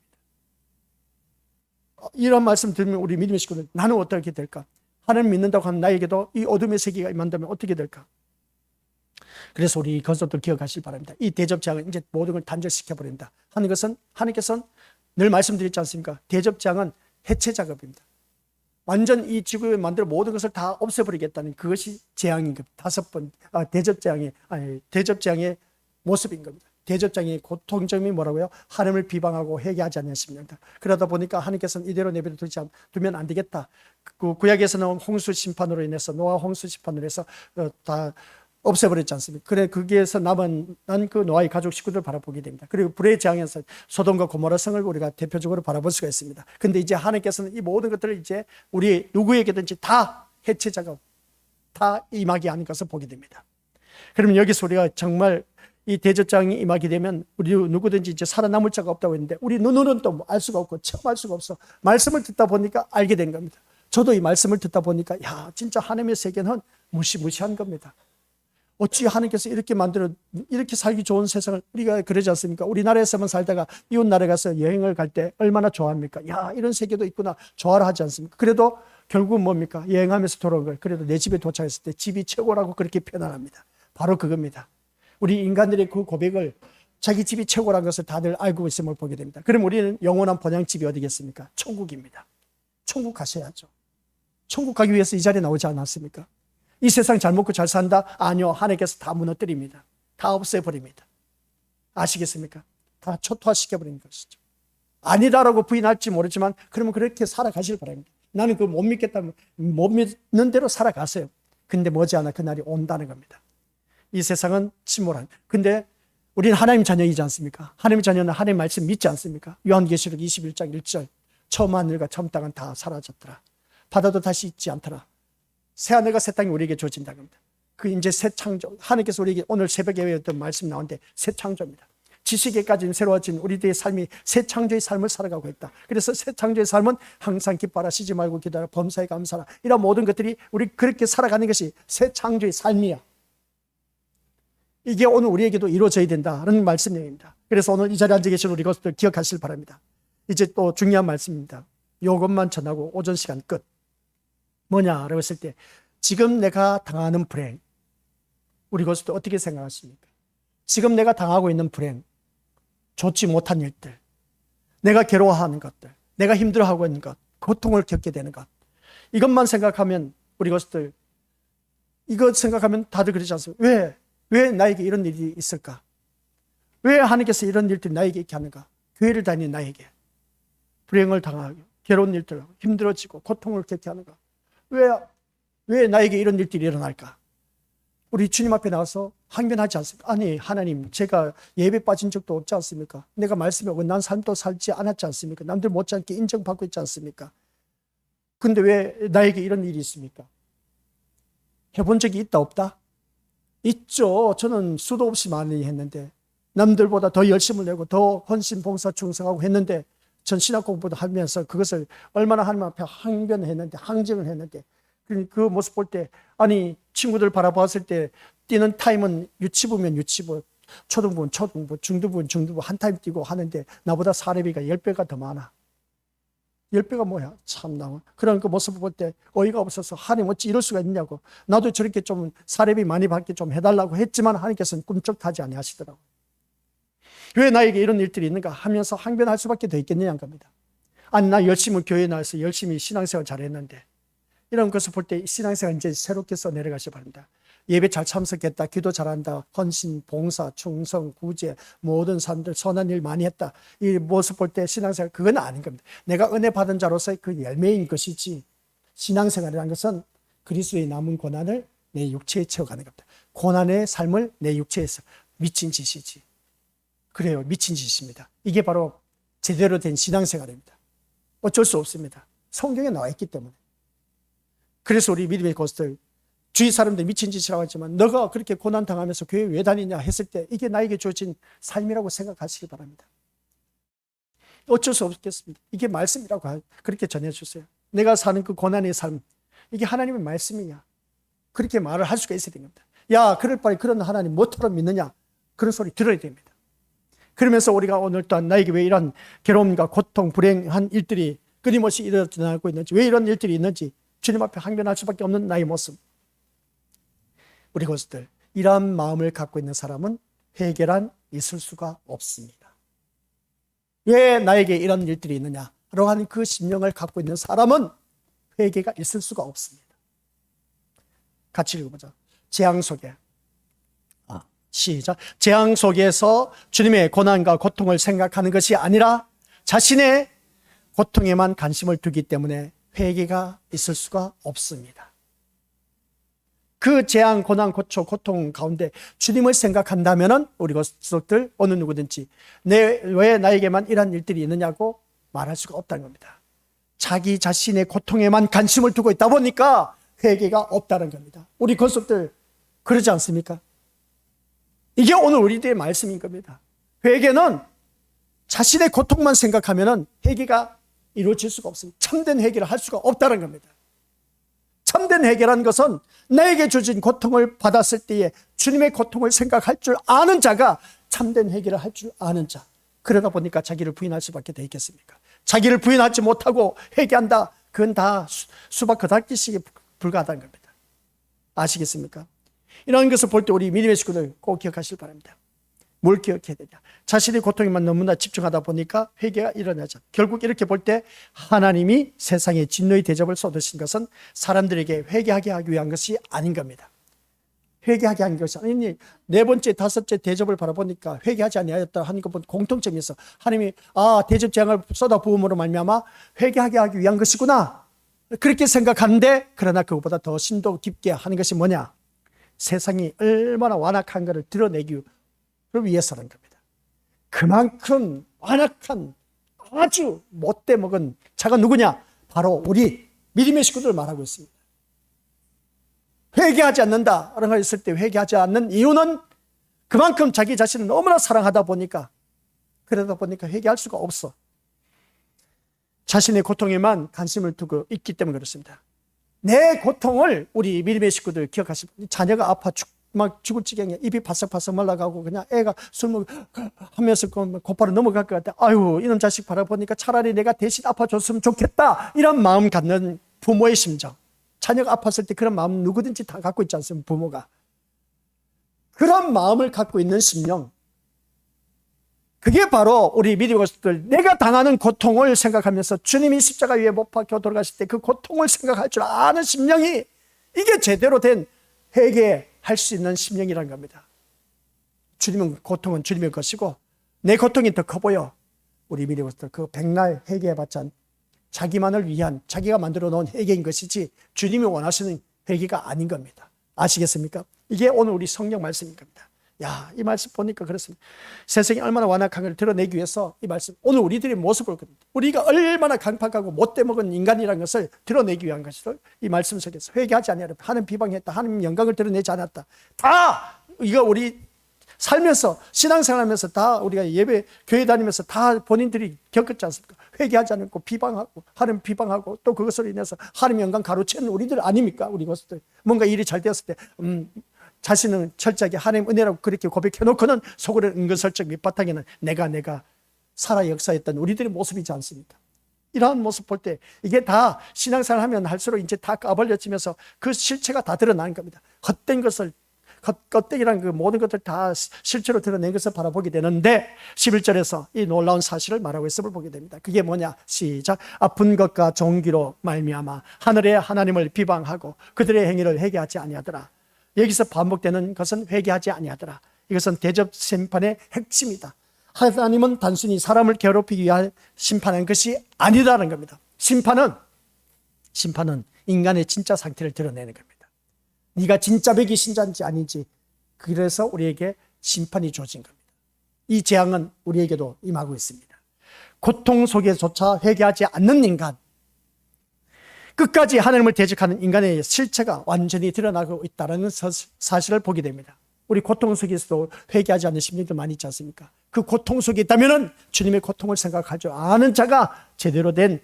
Speaker 1: 이런 말씀 들으면 우리 믿음의 식구들, 나는 어떻게 될까? 하나님 믿는다고 하는 나에게도 이 어둠의 세계가 임한다면 어떻게 될까? 그래서 우리 그것도 기억하시기 바랍니다. 이 대접 재앙은 이제 모든 걸 단절시켜버린다 하는 것은, 하나님께서는 늘 말씀드렸지 않습니까? 대접 재앙은 해체 작업입니다. 완전 이 지구에 만들어 모든 것을 다 없애버리겠다는 그것이 재앙인 겁니다. 대접 재앙의 모습인 겁니다. 대접 재앙의 고통점이 뭐라고요? 하나님을 비방하고 회개하지 않으십니다. 그러다 보니까 하나님께서는 이대로 내버려 두면 안 되겠다. 그 구약에서는 홍수 심판으로 인해서, 노아 홍수 심판으로 해서 다 없애버렸지 않습니까? 그래, 거기에서 남은 그 노아의 가족 식구들 바라보게 됩니다. 그리고 불의 재앙에서 소돔과 고모라 성을 우리가 대표적으로 바라볼 수가 있습니다. 근데 이제 하나님께서는 이 모든 것들을 이제 우리 누구에게든지 다 해체 작업, 다 임하게 하는 것을 보게 됩니다. 그러면 여기서 우리가 정말 이 대접장이 임하게 되면 우리 누구든지 이제 살아남을 자가 없다고 했는데, 우리 눈으로는 또 알 수가 없고 체험할 수가 없어. 말씀을 듣다 보니까 알게 된 겁니다. 저도 이 말씀을 듣다 보니까 진짜 하나님의 세계는 무시무시한 겁니다. 어찌 하나님께서 이렇게 만들어 이렇게 살기 좋은 세상을, 우리가 그러지 않습니까? 우리나라에서만 살다가 이웃 나라에 가서 여행을 갈 때 얼마나 좋아합니까? 이런 세계도 있구나, 좋아라 하지 않습니까? 그래도 결국은 뭡니까? 여행하면서 돌아온 거예요. 그래도 내 집에 도착했을 때 집이 최고라고 그렇게 표현합니다. 바로 그겁니다. 우리 인간들의 그 고백을 자기 집이 최고라는 것을 다들 알고 있음을 보게 됩니다. 그럼 우리는 영원한 본향집이 어디겠습니까? 천국입니다. 천국 가셔야죠. 천국 가기 위해서 이 자리에 나오지 않았습니까? 이 세상 잘 먹고 잘 산다? 아니요. 하나님께서 다 무너뜨립니다. 다 없애버립니다. 아시겠습니까? 다 초토화시켜버리는 것이죠. 아니다라고 부인할지 모르지만 그러면 그렇게 살아가실 바랍니다. 나는 그거 못 믿겠다면 못 믿는 대로 살아가세요. 근데 머지않아 그날이 온다는 겁니다. 이 세상은 침몰한. 근데 우리는 하나님 자녀이지 않습니까? 하나님 자녀는 하나님 말씀 믿지 않습니까? 요한계시록 21장 1절 처음 하늘과 처음 땅은 다 사라졌더라. 바다도 다시 있지 않더라. 새 하늘과 새 땅이 우리에게 주어진다는 겁니다. 그 이제 새 창조. 하나님께서 우리에게 오늘 새벽에 외웠던 말씀 나오는데 새 창조입니다. 지식에까지 새로워진 우리들의 삶이 새 창조의 삶을 살아가고 있다. 그래서 새 창조의 삶은 항상 기뻐하라, 쉬지 말고 기도하라, 범사에 감사하라. 이런 모든 것들이 우리 그렇게 살아가는 것이 새 창조의 삶이야. 이게 오늘 우리에게도 이루어져야 된다는 말씀 내용입니다. 그래서 오늘 이 자리에 앉아 계신 우리 것들 기억하시길 바랍니다. 이제 또 중요한 말씀입니다. 이것만 전하고 오전 시간 끝. 뭐냐라고 했을 때 지금 내가 당하는 불행, 우리 것들 어떻게 생각하십니까? 지금 내가 당하고 있는 불행, 좋지 못한 일들, 내가 괴로워하는 것들, 내가 힘들어하고 있는 것, 고통을 겪게 되는 것, 이것만 생각하면 우리 것들 이것 생각하면 다들 그러지 않습니까? 왜 나에게 이런 일이 있을까? 왜 하나님께서 이런 일들이 나에게 이렇게 하는가? 교회를 다니는 나에게 불행을 당하고 괴로운 일들, 힘들어지고 고통을 겪게 하는가? 왜 나에게 이런 일들이 일어날까? 우리 주님 앞에 나와서 항변하지 않습니까? 아니 하나님, 제가 예배 빠진 적도 없지 않습니까? 내가 말씀에 어긋난 삶도 살지 않았지 않습니까? 남들 못지않게 인정받고 있지 않습니까? 근데 왜 나에게 이런 일이 있습니까? 해본 적이 있다 없다? 있죠. 저는 수도 없이 많이 했는데 남들보다 더 열심을 내고 더 헌신, 봉사, 충성하고 했는데 전 신학 공부도 하면서 그것을 얼마나 하나님 앞에 항변했는데, 항쟁을 했는데 그 모습 볼 때, 아니 친구들 바라봤을 때 뛰는 타임은 유치부면 유치부, 초등부는 초등부, 중등부는 중등부 한 타임 뛰고 하는데 나보다 사례비가 10배가 더 많아. 10배가 뭐야? 참나. 그런 그 모습을 볼 때 어이가 없어서 하나님 어찌 이럴 수가 있냐고. 나도 저렇게 좀 사례비 많이 받게 좀 해달라고 했지만 하나님께서는 꿈쩍하지 아니하시더라고요. 왜 나에게 이런 일들이 있는가 하면서 항변할 수밖에 더 있겠느냐는 겁니다. 아니 나 열심히 교회에 나와서 열심히 신앙생활 잘했는데 이런 것을 볼 때 신앙생활 이제 새롭게 써내려가시기 바랍니다. 예배 잘 참석했다, 기도 잘한다, 헌신, 봉사, 충성, 구제, 모든 사람들 선한 일 많이 했다, 이 모습 볼 때 신앙생활 그건 아닌 겁니다. 내가 은혜 받은 자로서의 그 열매인 것이지, 신앙생활이라는 것은 그리스도의 남은 고난을 내 육체에 채워가는 겁니다. 고난의 삶을 내 육체에서 미친 짓이지. 그래요, 미친 짓입니다. 이게 바로 제대로 된 신앙생활입니다. 어쩔 수 없습니다. 성경에 나와 있기 때문에. 그래서 우리 믿음의 고수들, 주위 사람들 미친 짓이라고 하지만 너가 그렇게 고난당하면서 교회 왜 다니냐 했을 때 이게 나에게 주어진 삶이라고 생각하시기 바랍니다. 어쩔 수 없겠습니다. 이게 말씀이라고 그렇게 전해주세요. 내가 사는 그 고난의 삶, 이게 하나님의 말씀이냐, 그렇게 말을 할 수가 있어야 됩니다. 야, 그럴 바에 그런 하나님 뭐처럼 믿느냐, 그런 소리 들어야 됩니다. 그러면서 우리가 오늘 또한 나에게 왜 이런 괴로움과 고통, 불행한 일들이 끊임없이 일어나고 있는지, 왜 이런 일들이 있는지 주님 앞에 항변할 수밖에 없는 나의 모습. 우리 고수들, 이러한 마음을 갖고 있는 사람은 회개란 있을 수가 없습니다. 왜 나에게 이런 일들이 있느냐라고 하는 그 심령을 갖고 있는 사람은 회개가 있을 수가 없습니다. 같이 읽어보자. 재앙 속에, 시작. 재앙 속에서 주님의 고난과 고통을 생각하는 것이 아니라 자신의 고통에만 관심을 두기 때문에 회개가 있을 수가 없습니다. 그 재앙, 고난, 고통 가운데 주님을 생각한다면 우리 것들 어느 누구든지 왜 나에게만 이런 일들이 있느냐고 말할 수가 없다는 겁니다. 자기 자신의 고통에만 관심을 두고 있다 보니까 회개가 없다는 겁니다. 우리 것들 그러지 않습니까? 이게 오늘 우리들의 말씀인 겁니다. 회개는 자신의 고통만 생각하면 회개가 이루어질 수가 없습니다. 참된 회개를 할 수가 없다는 겁니다. 참된 회개라는 것은 나에게 주어진 고통을 받았을 때에 주님의 고통을 생각할 줄 아는 자가 참된 회개를 할 줄 아는 자. 그러다 보니까 자기를 부인할 수밖에 더 있겠습니까? 자기를 부인하지 못하고 회개한다. 그건 다 수박 그닥기씩에 불과하다는 겁니다. 아시겠습니까? 이런 것을 볼 때 우리 믿음의 식구들 꼭 기억하시길 바랍니다. 뭘 기억해야 되냐? 자신의 고통에만 너무나 집중하다 보니까 회개가 일어나죠. 결국 이렇게 볼 때 하나님이 세상에 진노의 대접을 쏟으신 것은 사람들에게 회개하게 하기 위한 것이 아닌 겁니다. 회개하게 한 것이 아니니 네 번째, 다섯째 대접을 바라보니까 회개하지 아니하였다 하는 것 공통점이 있어. 하나님이 대접 재앙을 쏟아 부음으로 말미암아 회개하게 하기 위한 것이구나. 그렇게 생각하는데 그러나 그것보다 더 심도 깊게 하는 것이 뭐냐? 세상이 얼마나 완악한 것을 드러내기 위해서라는 겁니다. 그만큼 완악한 아주 못돼 먹은 자가 누구냐? 바로 우리 믿음의 식구들을 말하고 있습니다. 회개하지 않는다라는 걸 했을 때 회개하지 않는 이유는 그만큼 자기 자신을 너무나 사랑하다 보니까 그러다 보니까 회개할 수가 없어. 자신의 고통에만 관심을 두고 있기 때문에 그렇습니다. 내 고통을 우리 믿음의 식구들 기억하십시오. 자녀가 아파 막 죽을 지경에 입이 바싹바싹 말라가고 그냥 애가 술 먹으면서 곧바로 넘어갈 것 같아. 아유, 이놈 자식 바라보니까 차라리 내가 대신 아파줬으면 좋겠다. 이런 마음 갖는 부모의 심정. 자녀가 아팠을 때 그런 마음 누구든지 다 갖고 있지 않습니까? 부모가. 그런 마음을 갖고 있는 심령. 그게 바로 우리 믿음의 것들, 내가 당하는 고통을 생각하면서 주님이 십자가 위에 못 박혀 돌아가실 때 그 고통을 생각할 줄 아는 심령이 이게 제대로 된 회개할 수 있는 심령이라는 겁니다. 주님은 고통은 주님의 것이고 내 고통이 더 커 보여. 우리 믿음의 것들 그 백날 회개해봤자 자기만을 위한 자기가 만들어 놓은 회개인 것이지 주님이 원하시는 회개가 아닌 겁니다. 아시겠습니까? 이게 오늘 우리 성경 말씀인 겁니다. 야, 이 말씀 보니까 그렇습니다. 세상이 얼마나 완악한 걸 드러내기 위해서 이 말씀, 오늘 우리들의 모습을, 우리가 얼마나 강팍하고 못돼 먹은 인간이라는 것을 드러내기 위한 것을 이 말씀 속에서 회개하지 아니하였다. 하나님 비방했다. 하나님 영광을 드러내지 않았다. 다 이거 우리 살면서 신앙생활하면서 다 우리가 예배 교회 다니면서 다 본인들이 겪었지 않습니까? 회개하지 않고 비방하고 하나님 비방하고 또 그것으로 인해서 하나님 영광 가로채는 우리들 아닙니까? 우리 것들 뭔가 일이 잘 되었을 때 자신은 철저하게 하나님 은혜라고 그렇게 고백해놓고는 속으로는 은근슬쩍 밑바탕에는 내가 살아 역사했던 우리들의 모습이지 않습니까? 이러한 모습 볼 때 이게 다 신앙생활 하면 할수록 이제 다 까발려지면서 그 실체가 다 드러나는 겁니다. 헛된 것을 껍데기란 그 모든 것들 다 실체로 드러낸 것을 바라보게 되는데 11절에서 이 놀라운 사실을 말하고 있음을 보게 됩니다. 그게 뭐냐? 시작. 아픈 것과 종기로 말미암아 하늘의 하나님을 비방하고 그들의 행위를 회개하지 아니하더라. 여기서 반복되는 것은 회개하지 아니하더라. 이것은 대접 심판의 핵심이다. 하나님은 단순히 사람을 괴롭히기 위해 심판한 것이 아니다라는 겁니다. 심판은 인간의 진짜 상태를 드러내는 겁니다. 네가 진짜 백이 신자인지 아닌지, 그래서 우리에게 심판이 주어진 겁니다. 이 재앙은 우리에게도 임하고 있습니다. 고통 속에조차 회개하지 않는 인간, 끝까지 하나님을 대적하는 인간의 실체가 완전히 드러나고 있다는 사실을 보게 됩니다. 우리 고통 속에서도 회개하지 않는 심령들 많이 있지 않습니까? 그 고통 속에 있다면 주님의 고통을 생각할 줄 아는 자가 제대로 된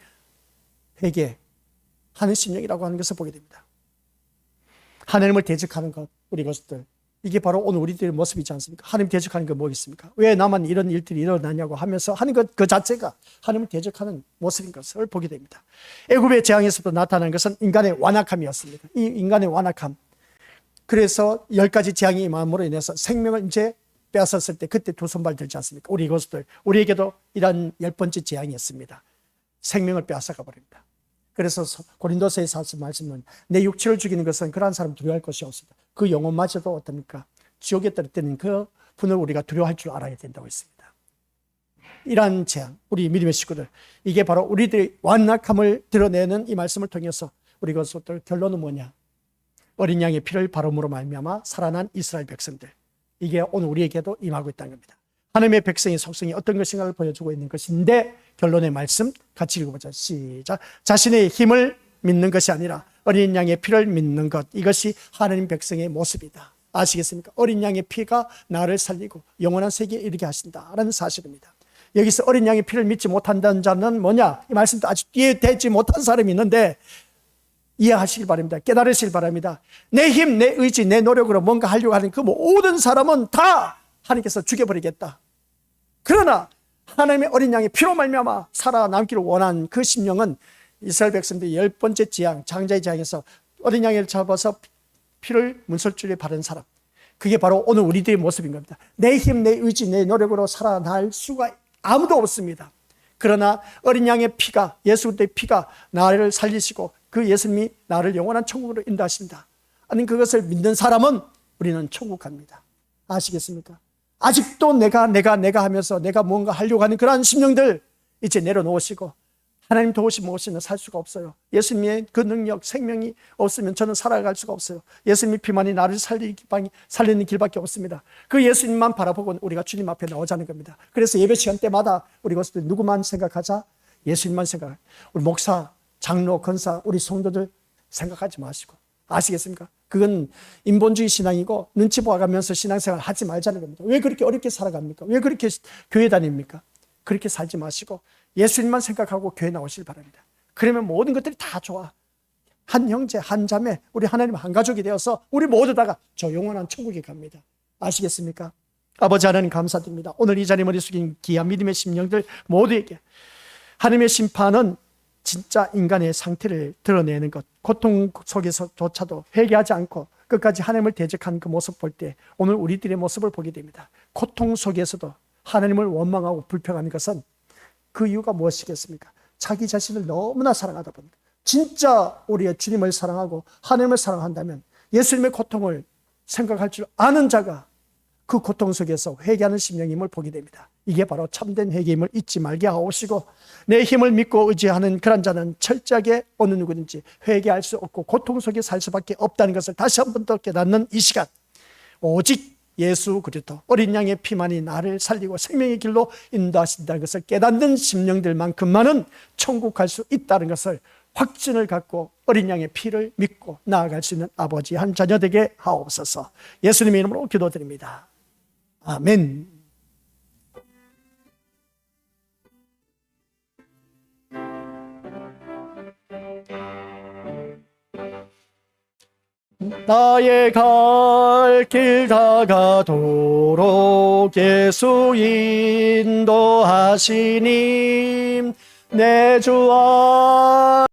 Speaker 1: 회개하는 심령이라고 하는 것을 보게 됩니다. 하나님을 대적하는 것, 우리 것들, 이게 바로 오늘 우리들의 모습이지 않습니까? 하나님 대적하는 게 뭐겠습니까? 왜 나만 이런 일들이 일어나냐고 하면서 하는 것 그 자체가 하나님을 대적하는 모습인 것을 보게 됩니다. 애굽의 재앙에서도 나타난 것은 인간의 완악함이었습니다. 이 인간의 완악함, 그래서 10가지 재앙이 임함으로 인해서 생명을 이제 빼앗았을 때 그때 두 손발 들지 않습니까? 우리 것들, 우리에게도 이런 10번째 재앙이었습니다. 생명을 빼앗아가 버립니다. 그래서 고린도서에서 말씀은 내 육체를 죽이는 것은 그러한 사람 두려워할 것이 없습니다. 그 영혼마저도 어떻습니까? 지옥에 떨어뜨리는 그 분을 우리가 두려워할 줄 알아야 된다고 했습니다. 이러한 재앙, 우리 믿음의 식구들, 이게 바로 우리들의 완악함을 드러내는 이 말씀을 통해서 우리 것들 결론은 뭐냐? 어린 양의 피를 바름으로 말미암아 살아난 이스라엘 백성들, 이게 오늘 우리에게도 임하고 있다는 겁니다. 하나님의 백성의 속성이 어떤 것인가를 보여주고 있는 것인데, 결론의 말씀 같이 읽어보자. 시작. 자신의 힘을 믿는 것이 아니라 어린 양의 피를 믿는 것, 이것이 하나님 백성의 모습이다. 아시겠습니까? 어린 양의 피가 나를 살리고 영원한 세계에 이르게 하신다라는 사실입니다. 여기서 어린 양의 피를 믿지 못한다는 자는 뭐냐? 이 말씀도 아직 이해되지 못한 사람이 있는데 이해하시길 바랍니다. 깨달으시길 바랍니다. 내 힘, 내 의지, 내 노력으로 뭔가 하려고 하는 그 모든 사람은 다 하나님께서 죽여버리겠다. 그러나 하나님의 어린 양의 피로 말미암아 살아남기를 원한 그 심령은 이스라엘 백성들이 10번째 재앙, 장자의 재앙에서 어린 양을 잡아서 피를 문설주에 바른 사람, 그게 바로 오늘 우리들의 모습인 겁니다. 내 힘, 내 의지, 내 노력으로 살아날 수가 아무도 없습니다. 그러나 어린 양의 피가, 예수 그리스도의 피가 나를 살리시고 그 예수님이 나를 영원한 천국으로 인도하신다. 아니, 그것을 믿는 사람은 우리는 천국 갑니다. 아시겠습니까? 아직도 내가 하면서 내가 뭔가 하려고 하는 그러한 심령들 이제 내려놓으시고, 하나님 도우심 없이는 살 수가 없어요. 예수님의 그 능력, 생명이 없으면 저는 살아갈 수가 없어요. 예수님의 피만이 나를 살리는 길밖에 없습니다. 그 예수님만 바라보고 우리가 주님 앞에 나오자는 겁니다. 그래서 예배 시간 때마다 우리 것들 누구만 생각하자? 예수님만 생각하자. 우리 목사, 장로, 권사, 우리 성도들 생각하지 마시고. 아시겠습니까? 그건 인본주의 신앙이고 눈치 보아가면서 신앙생활 하지 말자는 겁니다. 왜 그렇게 어렵게 살아갑니까? 왜 그렇게 교회 다닙니까? 그렇게 살지 마시고 예수님만 생각하고 교회 나오실 바랍니다. 그러면 모든 것들이 다 좋아. 한 형제, 한 자매, 우리 하나님 한 가족이 되어서 우리 모두 다가 저 영원한 천국에 갑니다. 아시겠습니까? 아버지 하나님 감사드립니다. 오늘 이 자리에 머리 숙인 귀한 믿음의 심령들 모두에게 하나님의 심판은 진짜 인간의 상태를 드러내는 것, 고통 속에서조차도 회개하지 않고 끝까지 하나님을 대적한 그 모습 볼 때 오늘 우리들의 모습을 보게 됩니다. 고통 속에서도 하나님을 원망하고 불평하는 것은 그 이유가 무엇이겠습니까? 자기 자신을 너무나 사랑하다 보니까. 진짜 우리의 주님을 사랑하고 하나님을 사랑한다면 예수님의 고통을 생각할 줄 아는 자가 그 고통 속에서 회개하는 심령임을 보게 됩니다. 이게 바로 참된 회개임을 잊지 말게 하옵시고, 내 힘을 믿고 의지하는 그런 자는 철저하게 어느 누구든지 회개할 수 없고 고통 속에 살 수밖에 없다는 것을 다시 한 번 더 깨닫는 이 시간, 오직 예수 그리스도 어린 양의 피만이 나를 살리고 생명의 길로 인도하신다는 것을 깨닫는 심령들만큼만은 천국 갈 수 있다는 것을 확신을 갖고 어린 양의 피를 믿고 나아갈 수 있는 아버지 한 자녀 되게 하옵소서. 예수님의 이름으로 기도드립니다. 아멘. 나의 갈 길 다가도록 예수 인도하시니 내 주와